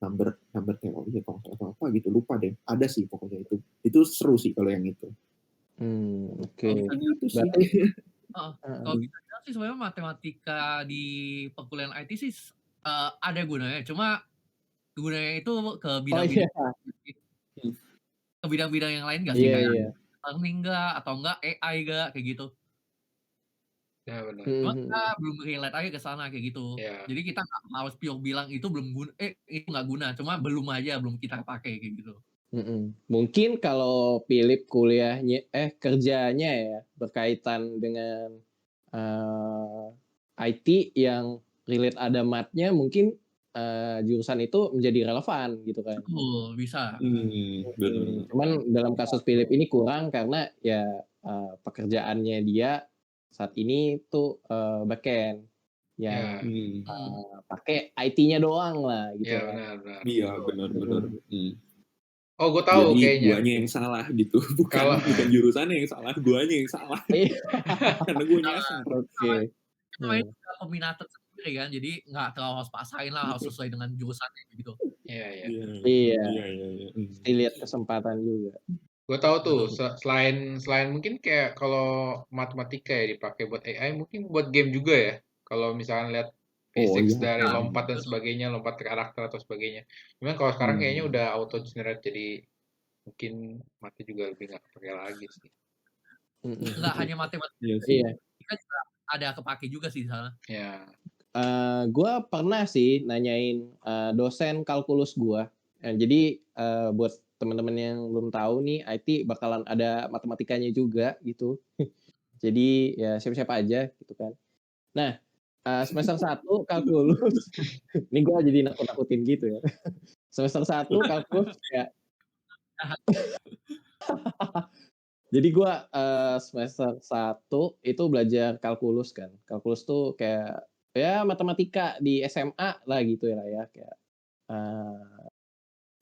number teori atau apa gitu, lupa deh. Ada sih pokoknya itu. Itu seru sih kalau yang itu. Oke. Itu sih. Berarti kalau kita bilang sih sebenarnya matematika di perkuliahan IT sih ada gunanya. Cuma gunanya itu ke bidang-bidang ke bidang-bidang yang lain nggak sih, kayak learning nggak, atau enggak AI nggak, kayak gitu. Ya benar. Cuma kita belum relate aja ke sana kayak gitu. Ya. Jadi kita nggak harus pure bilang itu belum guna, itu nggak guna. Cuma belum kita pakai kayak gitu. Mungkin kalau Philip kerjanya ya berkaitan dengan IT yang relate ada math-nya, mungkin jurusan itu menjadi relevan gitu kan. Betul, bisa. Benar. Cuman dalam kasus Philip ini kurang karena ya pekerjaannya dia saat ini tuh backend yang pakai IT-nya doang lah gitu Ya kan. benar. Iya, benar. Oh, gue tahu Jadi kayaknya. guanya yang salah gitu, bukan jurusannya yang salah, guanya yang salah. Karena gue nyasar. Oke. Itu peminatan sendiri kan, jadi nggak terlalu harus paksain lah, harus sesuai dengan jurusannya gitu. Iya. Dilihat kesempatan juga. Gue tahu tuh, selain mungkin kayak kalau matematika ya dipakai buat AI, mungkin buat game juga ya. Kalau misalkan lihat physics dari lompat dan sebagainya, lompat karakter atau sebagainya. Cuman kalau sekarang kayaknya udah auto generate, jadi mungkin mati juga lebih nggak pakai lagi sih. Nggak hanya matematika, Iya. kita juga ada kepake juga sih di sana. Ya. Gue pernah sih nanyain dosen kalkulus gue. Jadi buat teman-teman yang belum tahu nih, IT bakalan ada matematikanya juga gitu. Jadi ya siapa-siapa aja gitu kan. Nah, semester 1 kalkulus, ini gue jadi nakut-nakutin gitu ya. Semester 1 kalkulus kayak jadi gue semester 1 itu belajar kalkulus kan. Kalkulus tuh kayak ya matematika di SMA lah gitu ya kayak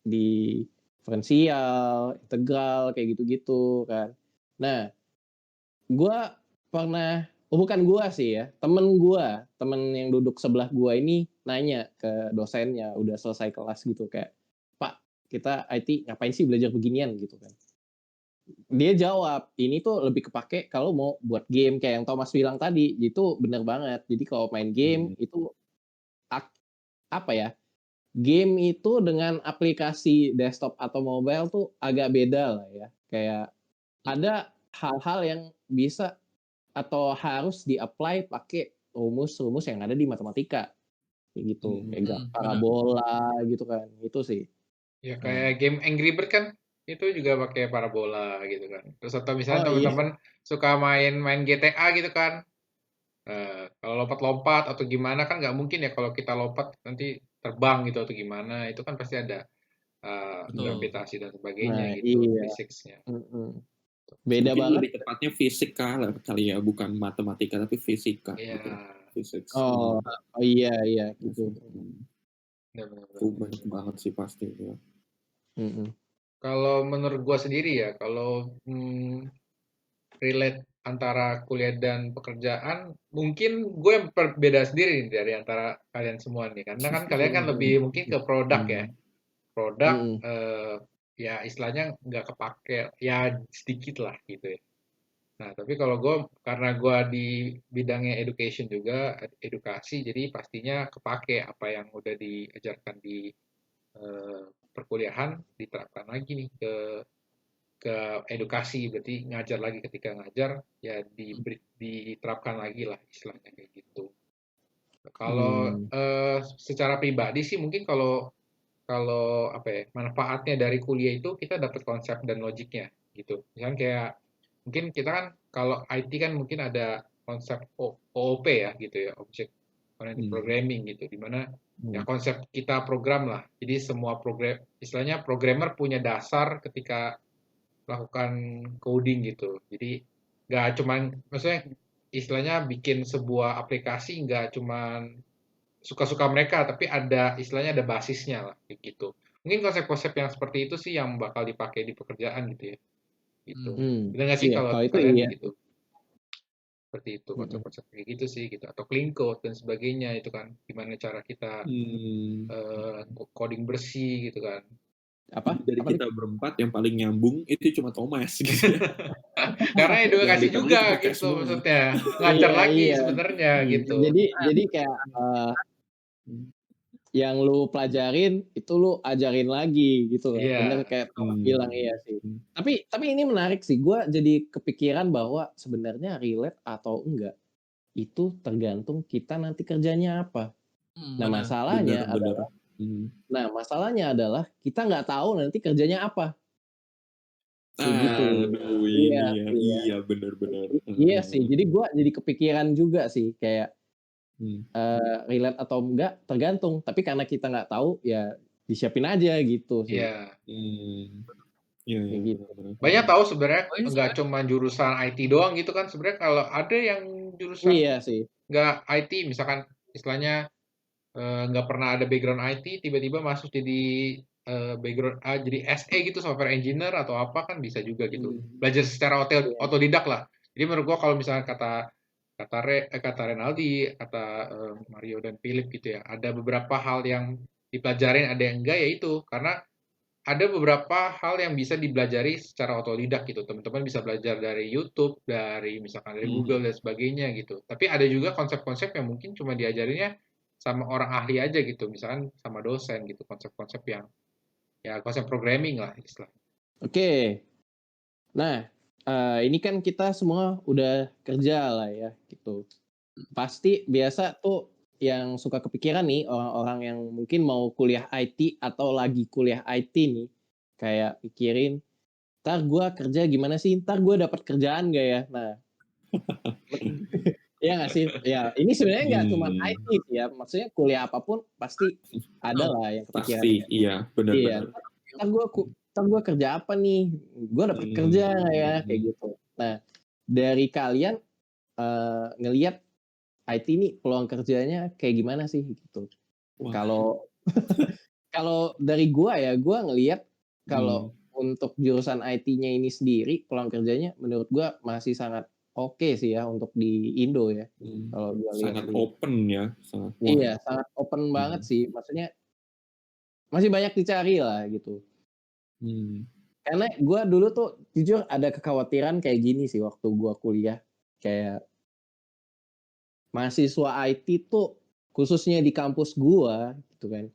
di diferensial, integral kayak gitu-gitu kan. Nah, gue pernah bukan gua sih ya, temen yang duduk sebelah gua ini nanya ke dosennya, udah selesai kelas gitu kayak, "Pak, kita IT ngapain sih belajar beginian?" Gitu kan. Dia jawab, "Ini tuh lebih kepake kalau mau buat game," kayak yang Thomas bilang tadi, itu bener banget. Jadi kalau main game Hmm. itu ak apa ya, game itu dengan aplikasi desktop atau mobile tuh agak beda lah ya. Kayak ada hal-hal yang bisa atau harus di-apply pakai rumus-rumus yang ada di matematika, kayak gitu. Kayak Benar. parabola gitu kan, itu sih. Ya Nah, kayak game Angry Bird kan itu juga pakai parabola gitu kan. Terus atau misalnya oh iya, teman-teman suka main GTA gitu kan. Kalau lompat-lompat atau gimana kan nggak mungkin ya kalau kita lompat nanti terbang gitu atau gimana. Itu kan pasti ada Betul. gravitasi dan sebagainya nah gitu, iya, physics-nya. mhm. Beda Mungkin banget. lebih tepatnya fisika lah kali ya, bukan matematika tapi fisika Iya, gitu. Physics. Oh, oh iya iya gitu. benar-benar. Itu banyak banget sih pasti ya. Mhm. Kalau menurut gua sendiri ya, kalau relate antara kuliah dan pekerjaan, mungkin gue yang berbeda sendiri nih dari antara kalian semua nih. Karena kan kalian kan lebih mungkin ke produk ya. Produk, Mhm. ya istilahnya nggak kepake, ya sedikit lah gitu ya. Nah, tapi kalau gue, karena gue di bidangnya education juga, edukasi, jadi pastinya kepake apa yang udah diajarkan di perkuliahan, diterapkan lagi nih ke edukasi, berarti ngajar lagi, ketika ngajar ya diterapkan lagi lah istilahnya kayak gitu. Kalau Mmm. secara pribadi sih mungkin kalau kalau apa ya, manfaatnya dari kuliah itu kita dapat konsep dan logiknya gitu. Misalnya kayak mungkin kita kan kalau IT kan mungkin ada konsep OOP ya gitu ya, Object Oriented Programming gitu, dimana ya Mhm. konsep kita program lah. Jadi semua program, istilahnya programmer punya dasar ketika melakukan coding gitu. Jadi nggak cuman, maksudnya istilahnya bikin sebuah aplikasi nggak cuman suka-suka mereka, tapi ada istilahnya ada basisnya lah kayak gitu. Mungkin konsep-konsep yang seperti itu sih yang bakal dipakai di pekerjaan gitu ya. Gitu. Hmm. Benar nggak sih Iya, kalau kalau itu kalian iya. gitu? Seperti itu Mhm. konsep-konsep kayak gitu sih gitu. Atau clean code dan sebagainya itu kan. Gimana cara kita coding bersih gitu kan. Apa? Dari Apa nih? kita berempat yang paling nyambung itu cuma Thomas gitu. Karena Yang edukasi dipanggil juga kita gitu semua. maksudnya. Ngajar Iya lagi iya. sebenarnya gitu. Jadi kayak, yang lu pelajarin itu lu ajarin lagi gitu kan. Bener Iya. kayak Thomas bilang, iya sih. Hmm. Tapi ini menarik sih, gua jadi kepikiran bahwa sebenarnya relate atau enggak, itu tergantung kita nanti kerjanya apa. Nah Benar. Bener, masalahnya bener. adalah masalahnya adalah kita nggak tahu nanti kerjanya apa, kayak gitu. Aduh Iya ini ya, iya. iya bener-bener. Iya sih, jadi gua jadi kepikiran juga sih kayak, relate atau enggak tergantung, tapi karena kita nggak tahu ya disiapin aja gitu sih, Iya. Iya, iya, kayak gitu. benar-benar. Banyak tahu sebenarnya Oh ini nggak sebenarnya cuma jurusan IT doang gitu kan. Sebenarnya kalau ada yang jurusan Iya sih, nggak IT, misalkan istilahnya nggak pernah ada background IT, tiba-tiba masuk jadi background jadi SE gitu, software engineer atau apa kan bisa juga gitu. Belajar secara iya. otodidak lah. Jadi menurut gua kalau misalnya kata kata Renaldi, kata Mario dan Philip gitu ya, ada beberapa hal yang dipelajarin, ada yang enggak, ya itu karena ada beberapa hal yang bisa dipelajari secara otodidak gitu. Teman-teman bisa belajar dari YouTube, dari misalkan dari Google dan sebagainya gitu. Tapi ada juga konsep-konsep yang mungkin cuma diajarinnya sama orang ahli aja gitu, misalkan sama dosen gitu, konsep-konsep yang ya konsep programming lah istilahnya. Oke. Nah, ini kan kita semua udah kerja lah ya gitu. Pasti biasa tuh yang suka kepikiran nih orang-orang yang mungkin mau kuliah IT atau lagi kuliah IT nih, kayak pikirin, "Entar gua kerja gimana sih? Entar gua dapat kerjaan nggak ya?" Nah, iya nggak sih? Ya, ini sebenarnya nggak cuma IT sih ya, maksudnya kuliah apapun pasti ada betul. lah yang kepikiran Pasti, kayak, iya, iya, benar-benar. entar gua kerja apa nih? Gua dapat kerja nggak ya? Kayak gitu. Nah, dari kalian, ngelihat IT nih peluang kerjanya kayak gimana sih gitu? Wah, Kalau kalau dari gua ya, gua ngelihat kalau untuk jurusan IT-nya ini sendiri peluang kerjanya menurut gua masih sangat oke sih ya untuk di Indo ya, kalau gua Sangat lihat-lihat. open ya, sangat Iya, sangat open banget Hmm. sih, maksudnya masih banyak dicari lah gitu. Karena gua dulu tuh jujur ada kekhawatiran kayak gini sih waktu gua kuliah, kayak mahasiswa IT tuh khususnya di kampus gua gitu kan,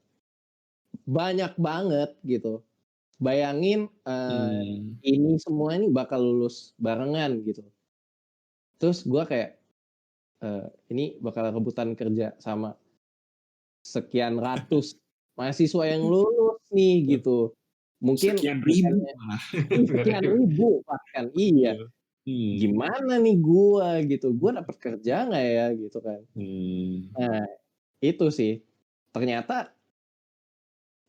banyak banget gitu. Bayangin, ini semua ini bakal lulus barengan gitu. Terus gua kayak, ini bakal rebutan kerja sama sekian ratus mahasiswa yang lulus nih gitu. Mungkin sekian ribu bukannya malah. sekian ribu bahkan, iya. Gimana nih gua gitu, gua dapat kerja nggak ya gitu kan. Nah, itu sih. Ternyata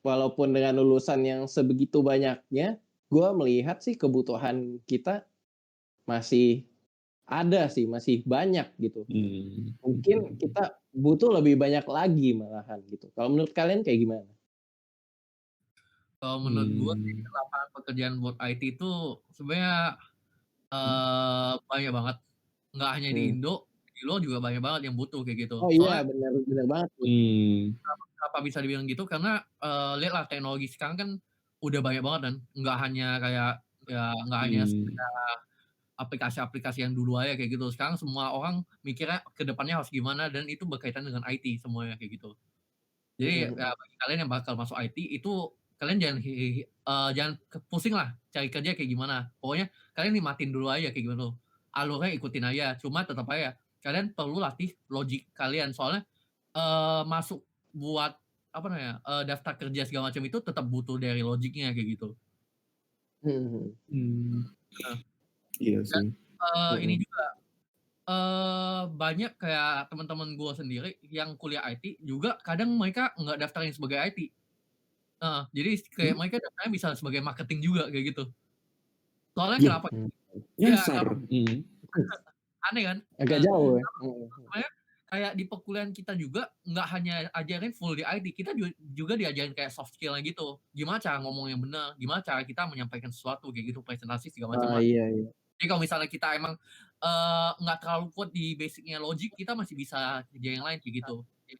walaupun dengan lulusan yang sebegitu banyaknya, gua melihat sih kebutuhan kita masih ada sih, masih banyak gitu. Mungkin kita butuh lebih banyak lagi malahan gitu. Kalau menurut kalian kayak gimana? Kalau menurut gua sih lapangan pekerjaan buat IT itu sebenarnya banyak banget. Nggak hanya di Indo, di luar juga banyak banget yang butuh kayak gitu. Oh iya, Soalnya benar banget tuh. kenapa bisa dibilang gitu, karena, lihatlah teknologi sekarang kan udah banyak banget kan, nggak hanya kayak nggak hanya sekedar aplikasi-aplikasi yang dulu aja kayak gitu. Sekarang semua orang mikirnya ke depannya harus gimana dan itu berkaitan dengan IT semuanya kayak gitu. Jadi ya bagi kalian yang bakal masuk IT itu kalian jangan pusing lah cari kerja kayak gimana. Pokoknya kalian nikmatin dulu aja kayak gimana tuh. Alurnya ikutin aja, cuma tetap aja kalian perlu latih logik kalian. Soalnya, masuk buat apa namanya, daftar kerja segala macam itu tetap butuh dari logiknya kayak gitu. Nah, Iya dan, sih. ini juga, banyak kayak teman-teman gua sendiri yang kuliah IT juga kadang mereka nggak daftarin sebagai IT. Jadi kayak mereka daftarnya bisa sebagai marketing juga kayak gitu. Soalnya Loh, kenapa? Iya, nyasar. aneh kan? Agak jauh ya. Sebenarnya kayak di perkuliahan kita juga nggak hanya ajarin full di IT, kita juga diajarin kayak soft skill-nya gitu. Gimana cara ngomong yang benar, gimana cara kita menyampaikan sesuatu kayak gitu, presentasi segala macam Ah, lah. iya iya. Jadi kalau misalnya kita emang, nggak terlalu kuat di basic-nya logik, kita masih bisa kerja yang lain kayak gitu. Jadi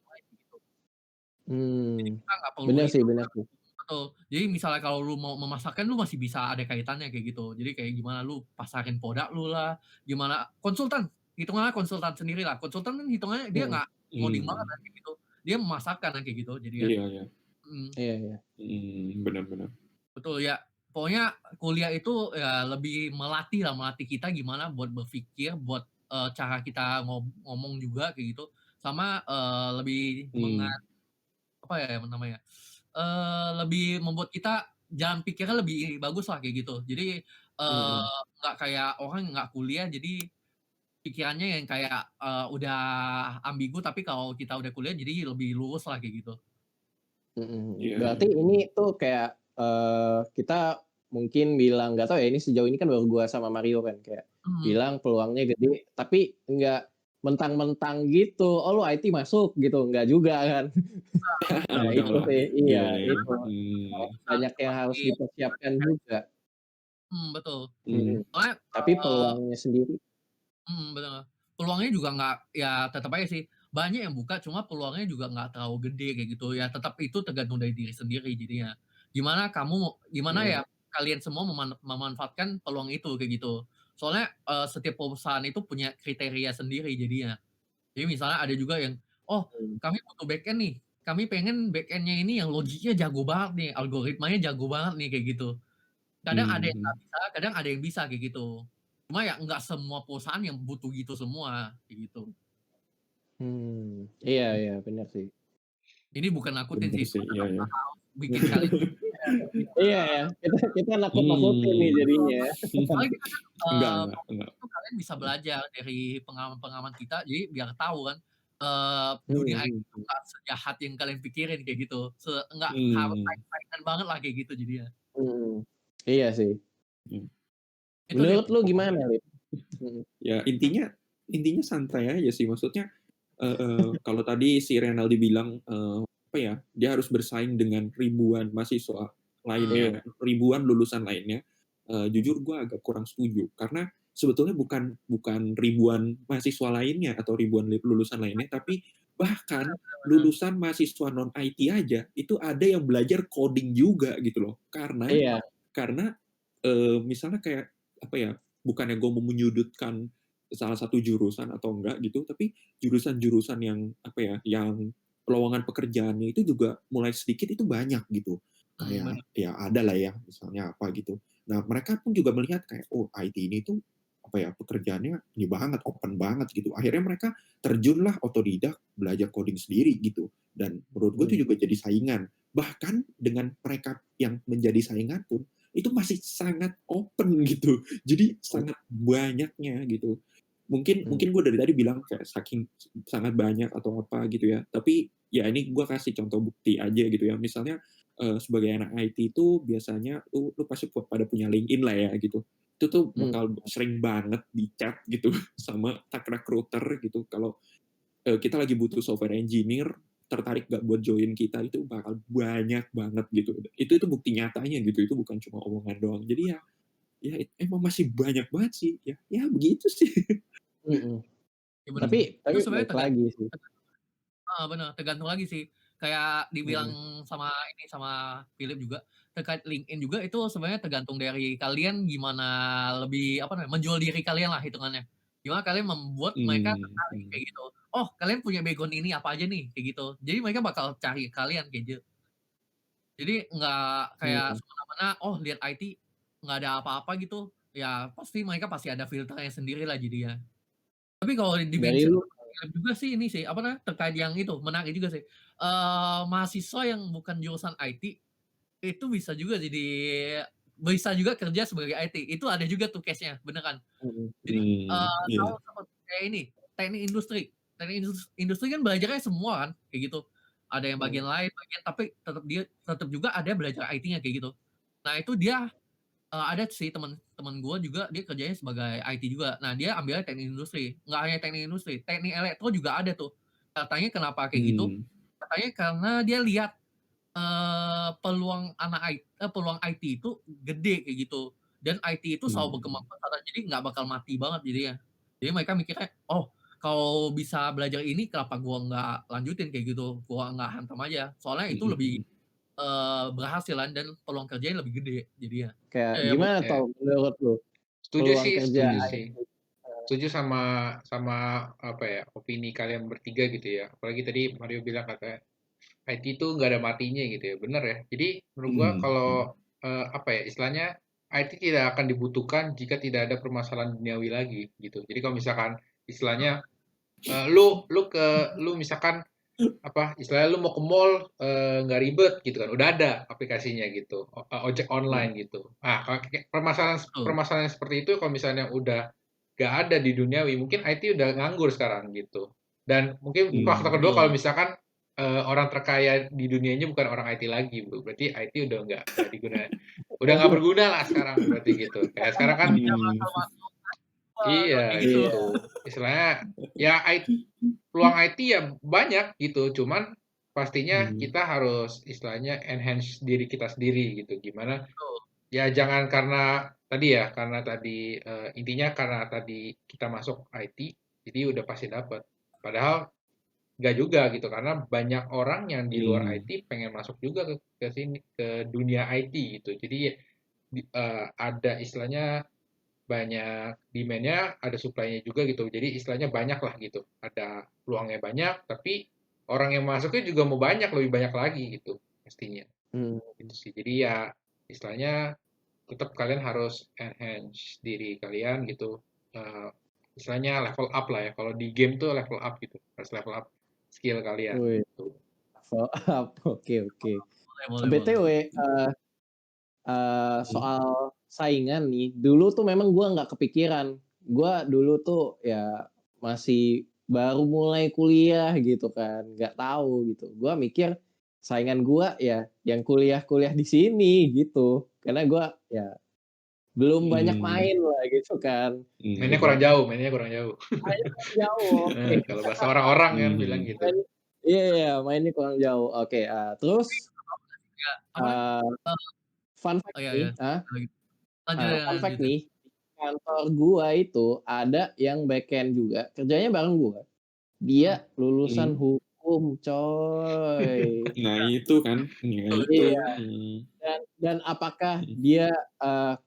kita nggak perlu Bener itu. sih, bener sih. Betul. Jadi misalnya kalau lu mau memasarkan lu masih bisa ada kaitannya kayak gitu. Jadi kayak gimana lu pasarin produk lu lah, gimana konsultan, hitungannya konsultan sendiri lah. Konsultan kan hitungannya dia nggak ngoding banget kan kayak gitu. Dia memasarkan kan kayak gitu jadinya. Iya, iya. Iya iya. Benar-benar. Betul ya. Pokoknya kuliah itu ya lebih melatih lah, melatih kita gimana buat berpikir, buat, cara kita ngomong juga kayak gitu. Sama, lebih apa ya namanya, lebih membuat kita jalan pikirnya lebih bagus lah kayak gitu. Jadi, nggak kayak orang nggak kuliah jadi pikirannya yang kayak, udah ambigu tapi kalau kita udah kuliah jadi lebih lurus lah kayak gitu. Iya, iya. Berarti ini tuh kayak, kita mungkin bilang nggak tahu ya ini sejauh ini kan baru gua sama Mario kan kayak bilang peluangnya gede, tapi nggak mentang-mentang gitu, "Oh lu IT masuk," gitu, nggak juga kan. Nah Enggak itu lah. sih, Iya, iya iya. itu. Banyak yang harus dipersiapkan juga. Betul. Soalnya, Tapi peluangnya sendiri bener. Peluangnya juga nggak ya tetep aja sih, banyak yang buka cuma peluangnya juga nggak terlalu gede kayak gitu, ya tetap itu tergantung dari diri sendiri jadinya. Gimana ya kalian semua memanfaatkan peluang itu kayak gitu. Soalnya, setiap perusahaan itu punya kriteria sendiri jadinya. Jadi misalnya ada juga yang, "Oh kami butuh backend nih, kami pengen backend-nya ini yang logiknya jago banget nih, algoritmanya jago banget nih," kayak gitu. Kadang ada yang nggak bisa, kadang ada yang bisa kayak gitu. Cuma ya nggak semua perusahaan yang butuh gitu semua, kayak gitu. iya iya, bener sih. Ini bukan nakutin Bener sih, sih, cuma iya, tetap iya. harus bikin kalian Iya ya, kita nakut-nakutin nih jadinya ya. soalnya kita kan, Enggak. itu kalian bisa belajar dari pengalaman-pengalaman kita, jadi biar tahu kan, dunia IT itu nggak sejahat yang kalian pikirin kayak gitu, nggak harus saing-saingan banget lah kayak gitu jadinya. Iya sih. Itu sih. Menurut lu gimana, Lip? Ya intinya santai aja sih, maksudnya kalau tadi si Renaldi bilang apa ya, dia harus bersaing dengan ribuan mahasiswa lainnya, ribuan lulusan lainnya. Jujur gue agak kurang setuju karena sebetulnya bukan ribuan mahasiswa lainnya atau ribuan lulusan lainnya, tapi bahkan lulusan mahasiswa non IT aja itu ada yang belajar coding juga gitu loh. Iya. Karena misalnya kayak apa ya, bukannya gue mau menyudutkan salah satu jurusan atau enggak gitu, tapi jurusan-jurusan yang apa ya, yang lowongan pekerjaannya itu juga mulai sedikit itu banyak gitu. Kayak Bener. ya ada lah ya, misalnya apa gitu. Nah mereka pun juga melihat kayak, oh IT ini tuh apa ya, pekerjaannya ini banget, open banget gitu. Akhirnya mereka terjunlah otodidak belajar coding sendiri gitu. Dan menurut gue itu juga jadi saingan. Bahkan dengan mereka yang menjadi saingan pun itu masih sangat open gitu. Jadi sangat banyaknya gitu. Mungkin gue dari tadi bilang kayak saking sangat banyak atau apa gitu ya. Tapi ya ini gue kasih contoh bukti aja gitu ya. Misalnya sebagai anak IT itu biasanya lu pasti pada punya LinkedIn lah ya gitu. Itu tuh bakal sering banget di chat gitu sama tag recruiter gitu. Kalau kita lagi butuh software engineer, tertarik gak buat join kita, itu bakal banyak banget gitu. Itu bukti nyatanya gitu, itu bukan cuma omongan doang. Jadi ya emang masih banyak banget sih. Ya begitu sih. Ya bener Tapi sih. Itu sebenarnya balik lagi sih. bener, tergantung lagi sih. Kayak dibilang Mhm. sama Philip juga, terkait LinkedIn juga itu sebenarnya tergantung dari kalian gimana lebih, apa namanya, menjual diri kalian lah hitungannya. Gimana kalian membuat mereka tertarik kayak gitu. Oh, kalian punya background ini apa aja nih, kayak gitu. Jadi mereka bakal cari kalian kayak gitu. Jadi nggak kayak Mhm. semena-mena, oh lihat IT nggak ada apa-apa gitu, ya pasti mereka pasti ada filternya sendiri lah jadinya. Tapi kalau Dari di-mention lu juga sih ini sih, apa namanya, terkait yang itu, menarik juga sih. Mahasiswa yang bukan jurusan IT, itu bisa juga kerja sebagai IT. Itu ada juga tuh case-nya, beneran. Jadi, tahu Iya. seperti kayak ini, teknik industri. Teknik industri kan belajarnya semua kan, kayak gitu. Ada yang bagian lain, tapi tetap juga ada belajar IT-nya kayak gitu. Nah itu dia, ada sih temen gue juga dia kerjanya sebagai IT juga. Nah dia ambilnya teknik industri, nggak hanya teknik industri, teknik elektro juga ada tuh. Katanya kenapa kayak gitu, katanya karena dia lihat, peluang IT itu gede kayak gitu, dan IT itu selalu berkembang pesat, jadi nggak bakal mati banget jadinya. Jadi mereka mikirnya, "Oh, kalau bisa belajar ini kenapa gua nggak lanjutin kayak gitu, gua nggak hantam aja." Soalnya itu lebih, berhasilan dan peluang kerjanya lebih gede jadinya. kayak Ya gimana Ya, tau menurut lu setuju peluang sih, kerja setuju sih. IT? Setuju sama sama apa ya, opini kalian bertiga gitu ya. Apalagi tadi Mario bilang kata IT itu nggak ada matinya gitu ya. Bener ya. Jadi menurut gua kalau apa ya istilahnya IT tidak akan dibutuhkan jika tidak ada permasalahan duniawi lagi gitu. Jadi kalau misalkan istilahnya lu misalkan apa istilahnya lu mau ke mall nggak ribet gitu kan udah ada aplikasinya gitu ojek online gitu kalau permasalahan Betul. permasalahan seperti itu kalau misalnya udah nggak ada di duniawi mungkin IT udah nganggur sekarang gitu dan mungkin faktor kedua kalau Betul. misalkan orang terkaya di dunianya bukan orang IT lagi bu berarti IT udah diguna udah nggak Waduh, berguna lah sekarang berarti gitu kayak sekarang kan Tidak bakal masuk iya kayak gitu. gitu istilahnya ya peluang IT ya banyak gitu, cuman pastinya kita harus istilahnya enhance diri kita sendiri gitu. Gimana? Betul. Ya jangan karena tadi ya, karena tadi intinya karena tadi kita masuk IT, jadi udah pasti dapat. Padahal nggak juga gitu, karena banyak orang yang di luar IT pengen masuk juga ke sini ke dunia IT gitu. Jadi ada istilahnya banyak demand-nya, ada supply-nya juga gitu. Jadi istilahnya banyak lah gitu. Ada peluangnya banyak, tapi orang yang masuknya juga mau banyak, lebih banyak lagi gitu pastinya. Gitu sih. Jadi ya istilahnya tetap kalian harus enhance diri kalian gitu. Eh, istilahnya level up lah ya. Kalau di game tuh level up gitu. Harus level up skill kalian wih, gitu. follow up, oke. Boleh. BTW, soal saingan nih, dulu tuh memang gue nggak kepikiran. Gue dulu tuh ya masih baru mulai kuliah gitu kan, nggak tahu gitu. Gue mikir saingan gue ya yang kuliah-kuliah di sini gitu, karena gue ya belum banyak main lah gitu kan. Mainnya kurang jauh. Mainnya kurang jauh, oke. Kalau bahasa orang-orang kan bilang gitu. Main, iya, mainnya kurang jauh. Oke, terus Ya, apa? uh, Eee, fun fact oh, iya nih, iya. Lanjut fun fact lanjutin. nih, kantor gua itu ada yang backend juga, kerjanya bareng gua. Dia lulusan hukum, coy. Nah itu kan, ya itu. Iya, dan apakah dia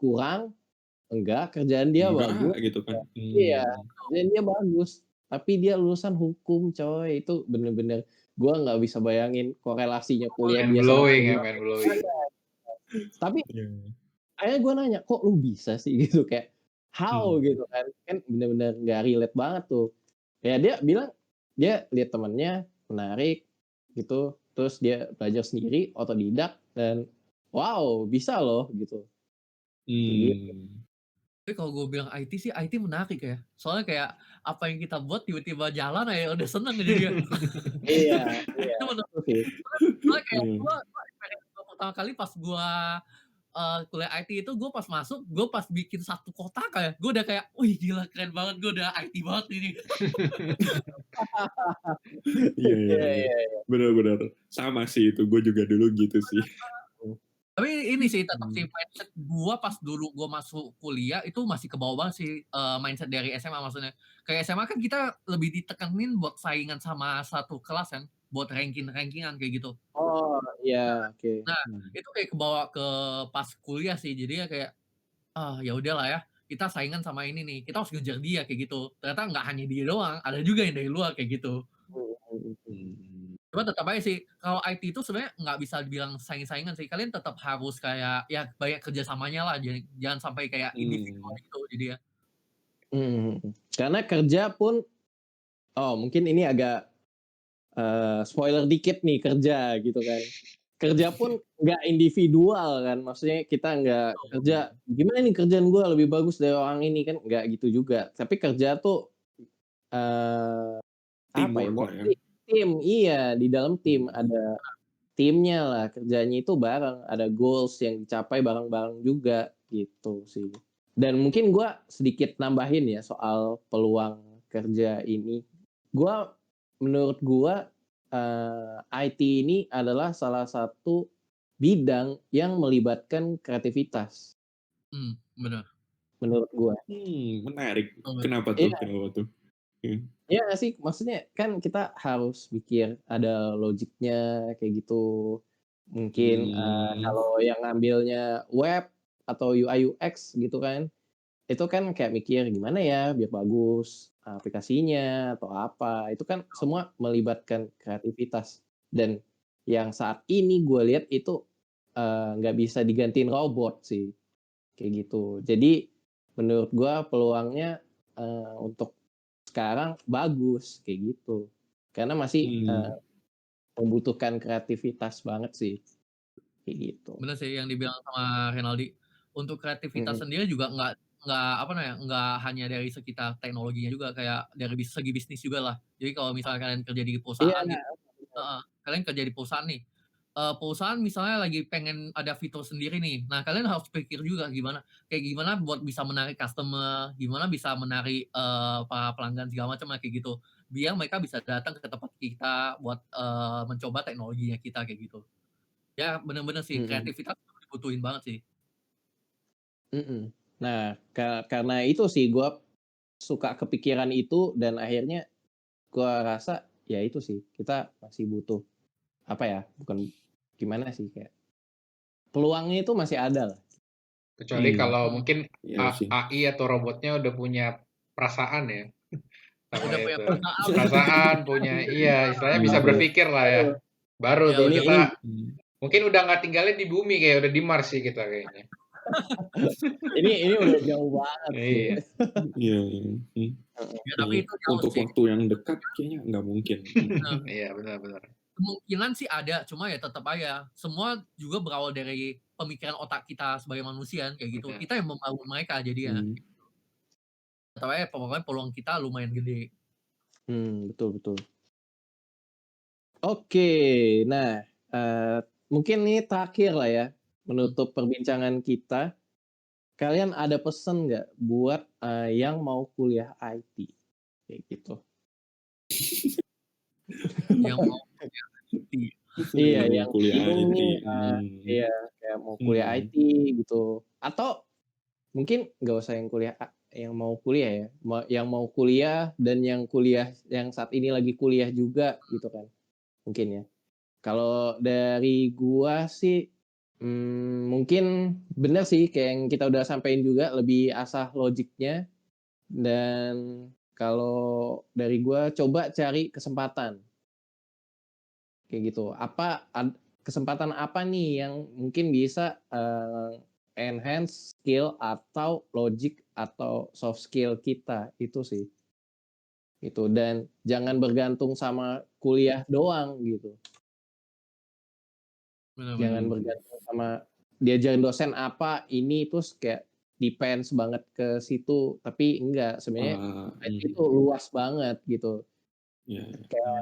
kurang? Enggak, kerjaan dia Enggak bagus. gitu kan. Iya, kerjaan dia bagus. Tapi dia lulusan hukum, coy. Itu bener-bener gua nggak bisa bayangin korelasinya kuliah Mind dia sama blowing ya, kuliah. mind blowing. Tapi Iya. akhirnya gue nanya, kok lu bisa sih gitu kayak how Hmm. gitu kan bener-bener nggak relate banget tuh. Ya dia bilang dia lihat temennya menarik gitu, terus dia belajar sendiri otodidak dan wow bisa loh gitu. Kayak gitu. Tapi kalau gue bilang IT sih, IT menarik ya. Soalnya kayak apa yang kita buat tiba-tiba jalan aja udah seneng jadi dia. Iya, iya Itu menarik. itu sih. Soalnya kayak Iya. gue experience gua pertama kali pas gue kuliah IT itu gue pas masuk, gue pas bikin satu kotak kayak, gue udah kayak, wih gila keren banget, gue udah IT banget ini. Iya, iya, Iya, iya. iya. Benar-benar sama sih itu. Gue juga dulu gitu sih. Tapi ini sih tetap sih mindset gue pas dulu gue masuk kuliah itu masih ke bawah banget sih mindset dari SMA maksudnya. Kayak SMA kan kita lebih ditekenin buat saingan sama satu kelas kan, buat rankingan kayak gitu. Oh iya, oke. Nah, itu kayak kebawa ke pas kuliah sih. Jadi ya kayak, ah ya udahlah ya, kita saingan sama ini nih, kita harus ngejar dia kayak gitu. Ternyata nggak hanya dia doang, ada juga yang dari luar kayak gitu. Cuma tetap aja sih, kalau IT itu sebenarnya nggak bisa dibilang saing-saingan sih. Kalian tetap harus kayak ya banyak kerjasamanya lah, jangan sampai kayak individual gitu jadi ya. Karena kerja pun mungkin ini agak spoiler dikit nih kerja gitu kan. Kerja pun nggak individual kan, maksudnya kita nggak kerja, gimana nih kerjaan gue lebih bagus dari orang ini kan, nggak gitu juga. Tapi kerja tuh apa ya, Teamwork lah ya. tim, iya di dalam tim ada timnya lah, kerjanya itu bareng, ada goals yang dicapai bareng-bareng juga gitu sih. Dan mungkin gue sedikit nambahin ya soal peluang kerja ini. Menurut gue IT ini adalah salah satu bidang yang melibatkan kreativitas. Benar. Menurut gue. Menarik. Betul. Kenapa tuh? Iya. Kenapa tuh? Iya nggak sih, maksudnya kan kita harus pikir ada logiknya kayak gitu. Mungkin kalau yang ngambilnya web atau UI UX gitu kan, itu kan kayak mikir gimana ya biar bagus aplikasinya atau apa. Itu kan semua melibatkan kreativitas. Dan yang saat ini gue lihat itu nggak bisa digantiin robot sih, kayak gitu. Jadi menurut gue peluangnya untuk sekarang bagus kayak gitu. Karena masih membutuhkan kreativitas banget sih, kayak gitu. Bener sih yang dibilang sama Renaldi. Untuk kreativitas sendiri juga nggak apa namanya, nggak hanya dari sekitar teknologinya juga, kayak dari segi bisnis juga lah. Jadi kalau misalnya kalian kerja di Iya, perusahaan gitu kalian kerja di perusahaan nih, perusahaan misalnya lagi pengen ada fitur sendiri nih. Nah, kalian harus pikir juga kayak gimana buat bisa menarik customer, gimana bisa menarik, para pelanggan segala macam lah kayak gitu. Biar mereka bisa datang ke tempat kita buat, mencoba teknologinya kita kayak gitu. Ya bener-bener sih kreativitas dibutuhin banget sih. Nah, karena itu sih gue suka kepikiran itu dan akhirnya gue rasa ya itu sih kita masih butuh apa ya, bukan gimana sih, kayak peluangnya itu masih ada lah. Kecuali kalau mungkin Iya sih. AI atau robotnya udah punya perasaan ya. Udah Namanya punya itu. perasaan. Perasaan, punya iya, istilahnya bisa berpikir lah ya. Baru Ya tuh udah. kita mungkin udah nggak tinggalnya di bumi, kayak udah di Mars sih kita kayaknya. Ini udah jauh banget sih. Iya. Iya. Ya tapi itu jauh Untuk sih. waktu yang dekat kayaknya nggak mungkin. Iya, benar-benar. Kemungkinan sih ada, cuma ya tetap aja. Semua juga berawal dari pemikiran otak kita sebagai manusia kayak gitu. Benar. Kita yang membangun mereka jadinya. Tetap aja pokoknya peluang kita lumayan gede. Betul. Oke, nah mungkin ini terakhir lah ya menutup perbincangan kita. Kalian ada pesan nggak buat yang mau kuliah IT kayak gitu? Yang mau kuliah IT. Iya, yang kuliah bingung IT. nih, iya kayak mau kuliah IT gitu. Atau mungkin nggak usah yang mau kuliah ya, yang mau kuliah dan yang kuliah yang saat ini lagi kuliah juga gitu kan, mungkin ya. Kalau dari gua sih, mungkin bener sih kayak yang kita udah sampein juga, lebih asah logiknya. Dan kalau dari gua coba cari kesempatan, kayak gitu. Kesempatan apa nih yang mungkin bisa, enhance skill atau logic atau soft skill kita, itu sih, gitu. Dan jangan bergantung sama kuliah doang gitu. Benar-benar. Jangan bergantung sama diajarin dosen apa, ini, terus kayak depends banget ke situ, tapi enggak, sebenarnya IT itu luas banget gitu. Iya. Kayak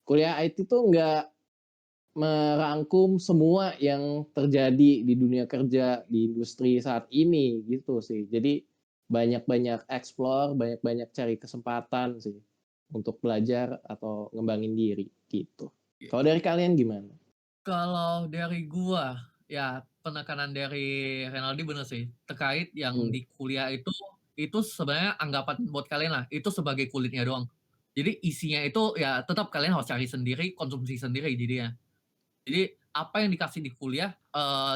kuliah IT tuh enggak merangkum semua yang terjadi di dunia kerja, di industri saat ini, gitu sih. Jadi banyak-banyak explore, banyak-banyak cari kesempatan sih, untuk belajar atau ngembangin diri, gitu. Kalau dari kalian gimana? Kalau dari gua, ya penekanan dari Renaldi bener sih, terkait yang Mmm, di kuliah itu sebenarnya anggapan buat kalian lah, itu sebagai kulitnya doang. Jadi isinya itu ya tetap kalian harus cari sendiri, konsumsi sendiri jadinya. Jadi apa yang dikasih di kuliah,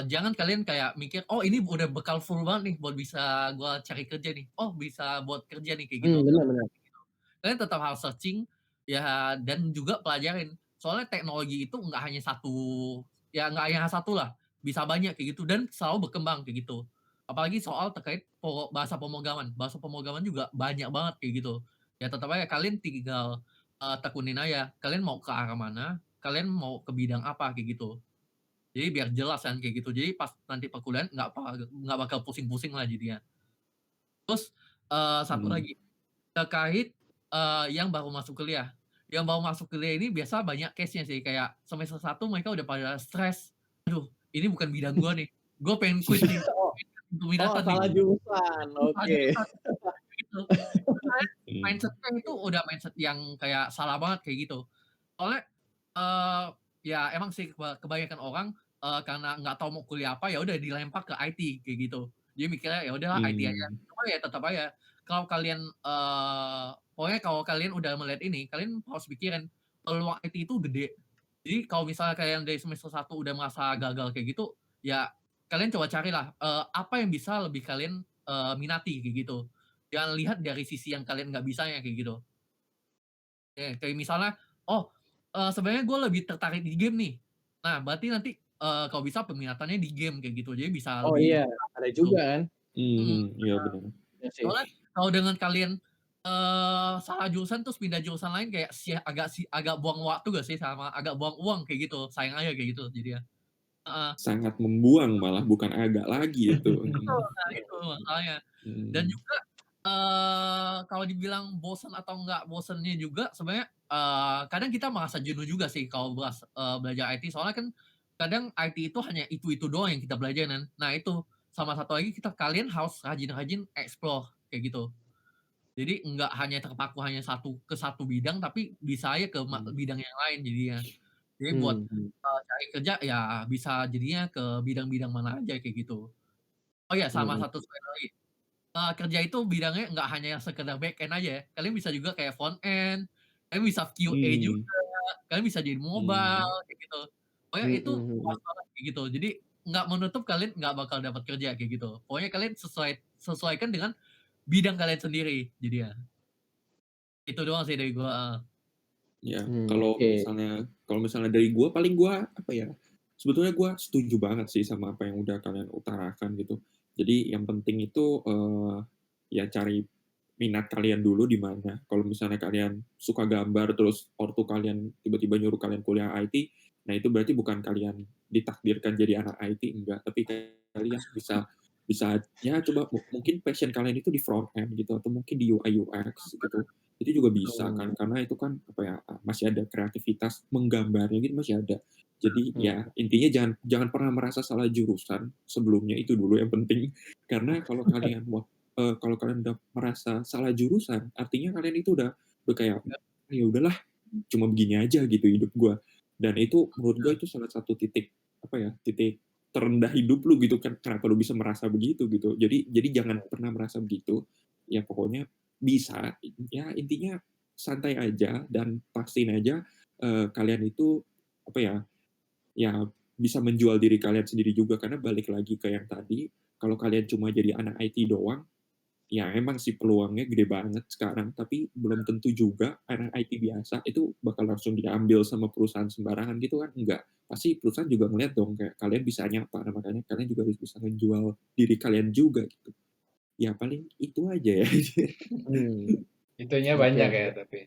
jangan kalian kayak mikir, "Oh ini udah bekal full banget nih buat bisa gua cari kerja nih. Oh bisa buat kerja nih," kayak gitu. bener bener. Kalian tetap harus searching, ya dan juga pelajarin. Soalnya teknologi itu nggak hanya satu, ya nggak hanya satu lah, bisa banyak kayak gitu dan selalu berkembang kayak gitu. Apalagi soal terkait bahasa pemrograman juga banyak banget kayak gitu. Ya tetap aja kalian tinggal, tekunin aja, kalian mau ke arah mana, kalian mau ke bidang apa kayak gitu. Jadi biar jelas kan kayak gitu. Jadi pas nanti perkuliahan nggak bakal pusing-pusing lah jadinya. Terus, satu Mhm. lagi terkait, yang baru masuk kuliah. Yang baru masuk kuliah ini biasa banyak case-nya sih, kayak semester 1 mereka udah pada stres, "Aduh, ini bukan bidang gua nih, gua pengen quit nih, Oh oh, peminatan nih." salah jurusan, Salah oke. jurusan, gitu. Soalnya Mmm. mindset-nya itu udah mindset yang kayak salah banget kayak gitu. Soalnya, eee, ya emang sih kebanyakan orang, karena nggak tahu mau kuliah apa, ya udah dilempar ke IT kayak gitu. Jadi mikirnya ya udahlah IT aja. Mmm. Cuma ya tetap aja, kalau kalian, pokoknya kalau kalian udah melihat ini, kalian harus pikirin peluang IT itu gede. Jadi kalau misalnya kalian dari semester 1 udah merasa gagal kayak gitu, ya kalian coba carilah, apa yang bisa lebih kalian, minati kayak gitu. Jangan lihat dari sisi yang kalian nggak bisanya kayak gitu. Kayak misalnya, oh, sebenarnya gue lebih tertarik di game nih. Nah, berarti nanti, kalau bisa peminatannya di game kayak gitu. Jadi bisa Oh lebih iya, lengkap ada gitu. juga kan? Mhm. Iya benar. Iya sih. Soalnya kalau dengan kalian, salah jurusan terus pindah jurusan lain kayak agak buang waktu gak sih sama agak buang uang kayak gitu, sayang aja kayak gitu jadinya. Heeh. Sangat membuang malah, bukan agak lagi itu, Betul, nah itu masalahnya. Dan Mhm. juga, kalau dibilang bosen atau enggak bosennya juga sebenarnya, kadang kita merasa jenuh juga sih kalau belajar IT. Soalnya kan kadang IT itu hanya itu-itu doang yang kita belajarin kan. Nah itu, sama satu lagi kalian harus rajin-rajin explore kayak gitu. Jadi enggak hanya terpaku hanya satu bidang, tapi bisa aja ke Mmm. bidang yang lain jadinya. Jadi buat, Mhm. cari kerja ya bisa jadinya ke bidang-bidang mana aja kayak gitu. Oh ya sama Mhm. satu poin lagi, kerja itu bidangnya nggak hanya sekedar back-end aja ya, kalian bisa juga kayak front end, kalian bisa QA Mmm. juga, kalian bisa jadi Mmm. mobile kayak gitu. Pokoknya Mhm itu luas mhm. banget kayak gitu. Jadi nggak menutup kalian nggak bakal dapat kerja kayak gitu. Pokoknya kalian sesuaikan dengan bidang kalian sendiri jadinya. Itu doang sih dari gua, heeh. Ya, kalau Oke. misalnya kalau misalnya dari gua, paling gua, apa ya, sebetulnya gua setuju banget sih sama apa yang udah kalian utarakan gitu. Jadi yang penting itu, ya cari minat kalian dulu di mana. Kalau misalnya kalian suka gambar, terus ortu kalian tiba-tiba nyuruh kalian kuliah IT, nah itu berarti bukan kalian ditakdirkan jadi anak IT, enggak, tapi kalian bisa bisa ya coba mungkin passion kalian itu di front end gitu, atau mungkin di UI UX gitu. Itu juga bisa kan, Mmm, karena itu kan, apa ya, masih ada kreativitas menggambarnya gitu masih ada. Jadi mhm. ya intinya jangan jangan pernah merasa salah jurusan sebelumnya, itu dulu yang penting. Karena kalau kalian udah merasa salah jurusan, artinya kalian itu udah kayak, "Ya udahlah, cuma begini aja gitu hidup gua." Dan itu menurut gua itu salah satu titik, apa ya, titik terendah hidup lu gitu kan, kenapa lu bisa merasa begitu gitu. Jadi jangan pernah merasa begitu. Ya pokoknya bisa, ya intinya santai aja dan pastiin aja kalian itu apa ya bisa menjual diri kalian sendiri juga, karena balik lagi ke yang tadi, kalau kalian cuma jadi anak IT doang, ya emang sih peluangnya gede banget sekarang, tapi belum tentu juga anak IT biasa itu bakal langsung diambil sama perusahaan sembarangan gitu kan, enggak. Pasti perusahaan juga ngeliat dong kayak kalian bisanya apa, nah makanya kalian juga harus bisa menjual diri kalian juga gitu. Ya paling itu aja ya. Itunya Oke, banyak ya, oke. tapi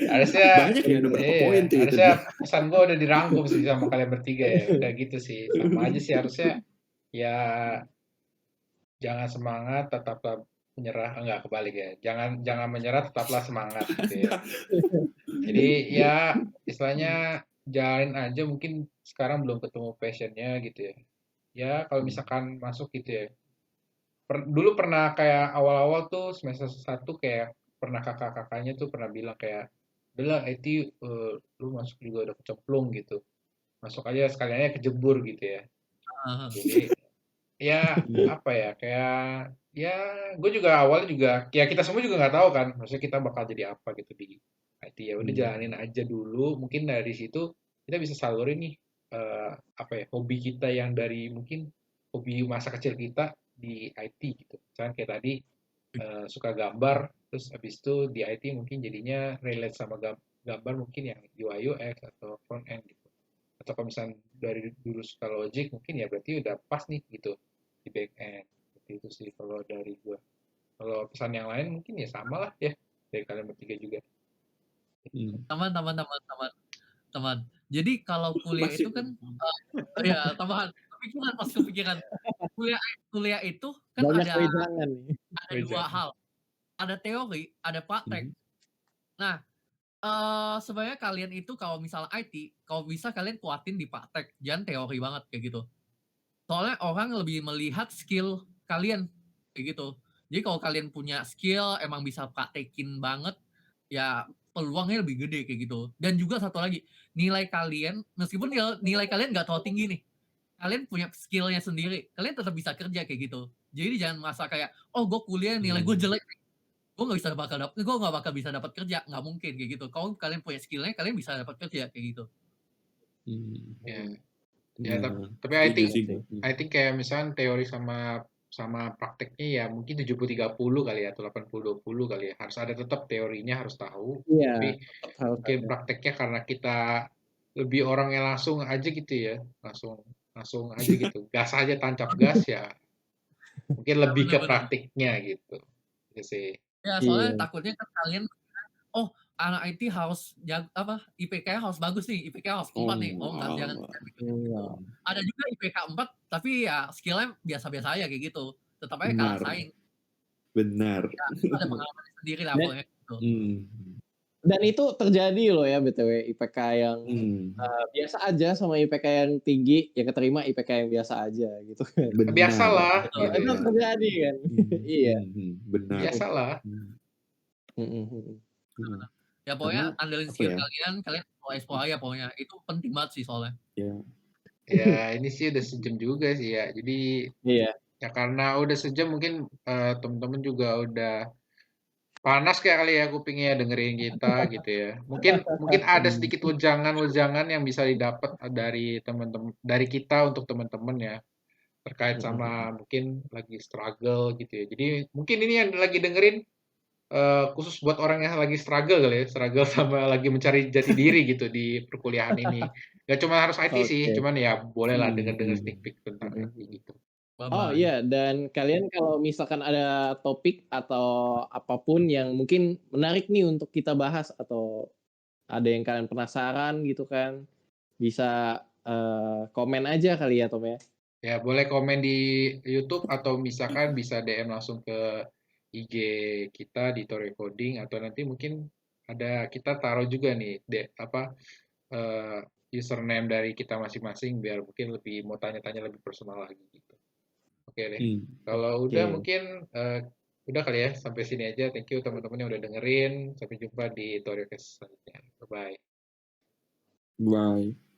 harusnya Banyak ya, ada berapa poin tuh itu harusnya dia. pesan gue udah dirangkum sih sama kalian bertiga ya. Udah gitu sih, sama aja sih harusnya. Ya jangan semangat, tetaplah menyerah. Enggak, kebalik ya. Jangan jangan menyerah, tetaplah semangat gitu ya. Jadi ya istilahnya jalanin aja, mungkin sekarang belum ketemu passionnya gitu ya. Ya kalau misalkan masuk gitu ya. Dulu pernah kayak awal-awal tuh semester 1 kayak pernah kakak-kakaknya tuh pernah bilang kayak, "Udah IT lu masuk juga udah kecemplung gitu. Masuk aja sekaliannya kejebur gitu ya." Heeh. Jadi ya Iya. apa ya kayak ya gue juga awalnya juga ya kita semua juga nggak tahu kan maksudnya kita bakal jadi apa gitu di IT, ya udah jalanin aja dulu, mungkin dari situ kita bisa salurin nih apa ya hobi kita yang dari mungkin hobi masa kecil kita di IT gitu, misalnya kayak tadi suka gambar, terus habis itu di IT mungkin jadinya relate sama gambar mungkin yang UI UX atau front end gitu, atau kalau misalnya dari dulu suka logic mungkin ya berarti udah pas nih gitu di back end. Seperti itu sih kalau dari gua. Kalau pesan yang lain mungkin ya sama lah ya dari kalian bertiga juga. Teman. Jadi kalau kuliah Masih itu kan ya tambahan kepikiran pas kepikiran. Kuliah itu kan Banyak ada wejangan nih. dua hal, ada teori, ada praktek. Nah, sebenarnya kalian itu kalau misal IT, kalau bisa kalian kuatin di praktek, jangan teori banget kayak gitu. Soalnya orang lebih melihat skill kalian kayak gitu. Jadi kalau kalian punya skill, emang bisa praktekin banget, ya peluangnya lebih gede kayak gitu. Dan juga satu lagi, nilai kalian, meskipun nilai kalian nggak terlalu tinggi nih, kalian punya skill-nya sendiri, kalian tetap bisa kerja kayak gitu. Jadi jangan merasa kayak, oh gue kuliah nilai gue jelek, gue nggak bakal bisa dapat kerja, nggak mungkin kayak gitu. Kalau kalian punya skill-nya, kalian bisa dapat kerja kayak gitu. Ya, ya tapi Setuju sih. I think kayak misalnya teori sama sama prakteknya ya mungkin 70-30 kali ya atau 80-20 kali ya. Harus ada tetap teorinya harus tahu, Iya, tapi tetap harus mungkin ada. prakteknya karena kita lebih orang yang langsung aja gitu ya. Langsung langsung aja gitu. Gas aja tancap gas ya. Mungkin Ya, lebih ke bener-bener. praktiknya gitu. Itu sih. Ya soalnya Iya. takutnya kan kalian, oh anak IT harus IPK-nya harus bagus nih, IPK harus 4 nih. Oh enggak, jangan gitu. Enggak. Ada juga IPK 4 tapi ya skill-nya biasa-biasa aja kayak gitu. Tetap aja kalah Benar. saing. Benar. Ya itu ada pengalaman sendiri lah Dan, pokoknya gitu. dan itu terjadi loh ya BTW, IPK yang biasa aja sama IPK yang tinggi, yang keterima IPK yang biasa aja gitu kan. Benar. Biasalah Betul. gitu Itu ya. terjadi kan. Iya. Benar. Biasalah. Ya pokoknya Karena andelin apa skill ya? kalian explore aja pokoknya. Itu penting banget sih soalnya. Ya. Ya, ini sih udah sejam juga sih ya. Jadi Iya. ya karena udah sejam mungkin temen-temen juga udah panas kayak kali ya kupingnya dengerin kita gitu ya. Mungkin mungkin ada sedikit wejangan-wejangan yang bisa didapat dari teman-teman dari kita untuk teman-teman ya terkait sama mungkin lagi struggle gitu ya. Jadi mungkin ini yang lagi dengerin khusus buat orang yang lagi struggle kali ya, struggle sama lagi mencari jati diri gitu di perkuliahan ini. Gak cuma harus IT sih, Oke. cuman ya bolehlah denger-denger sneak peek tentang IT gitu. Oh Bye-bye. iya, dan kalian kalau misalkan ada topik atau apapun yang mungkin menarik nih untuk kita bahas atau ada yang kalian penasaran gitu kan, bisa komen aja kali ya Tom ya. Ya, boleh komen di YouTube atau misalkan bisa DM langsung ke IG kita di Tore Coding atau nanti mungkin ada kita taruh juga nih eh, username dari kita masing-masing biar mungkin lebih mau tanya-tanya lebih personal lagi gitu. Oke deh. Kalau udah Oke. mungkin udah kali ya sampai sini aja. Thank you teman-teman yang udah dengerin. Sampai jumpa di Torecast selanjutnya. Bye bye. Bye.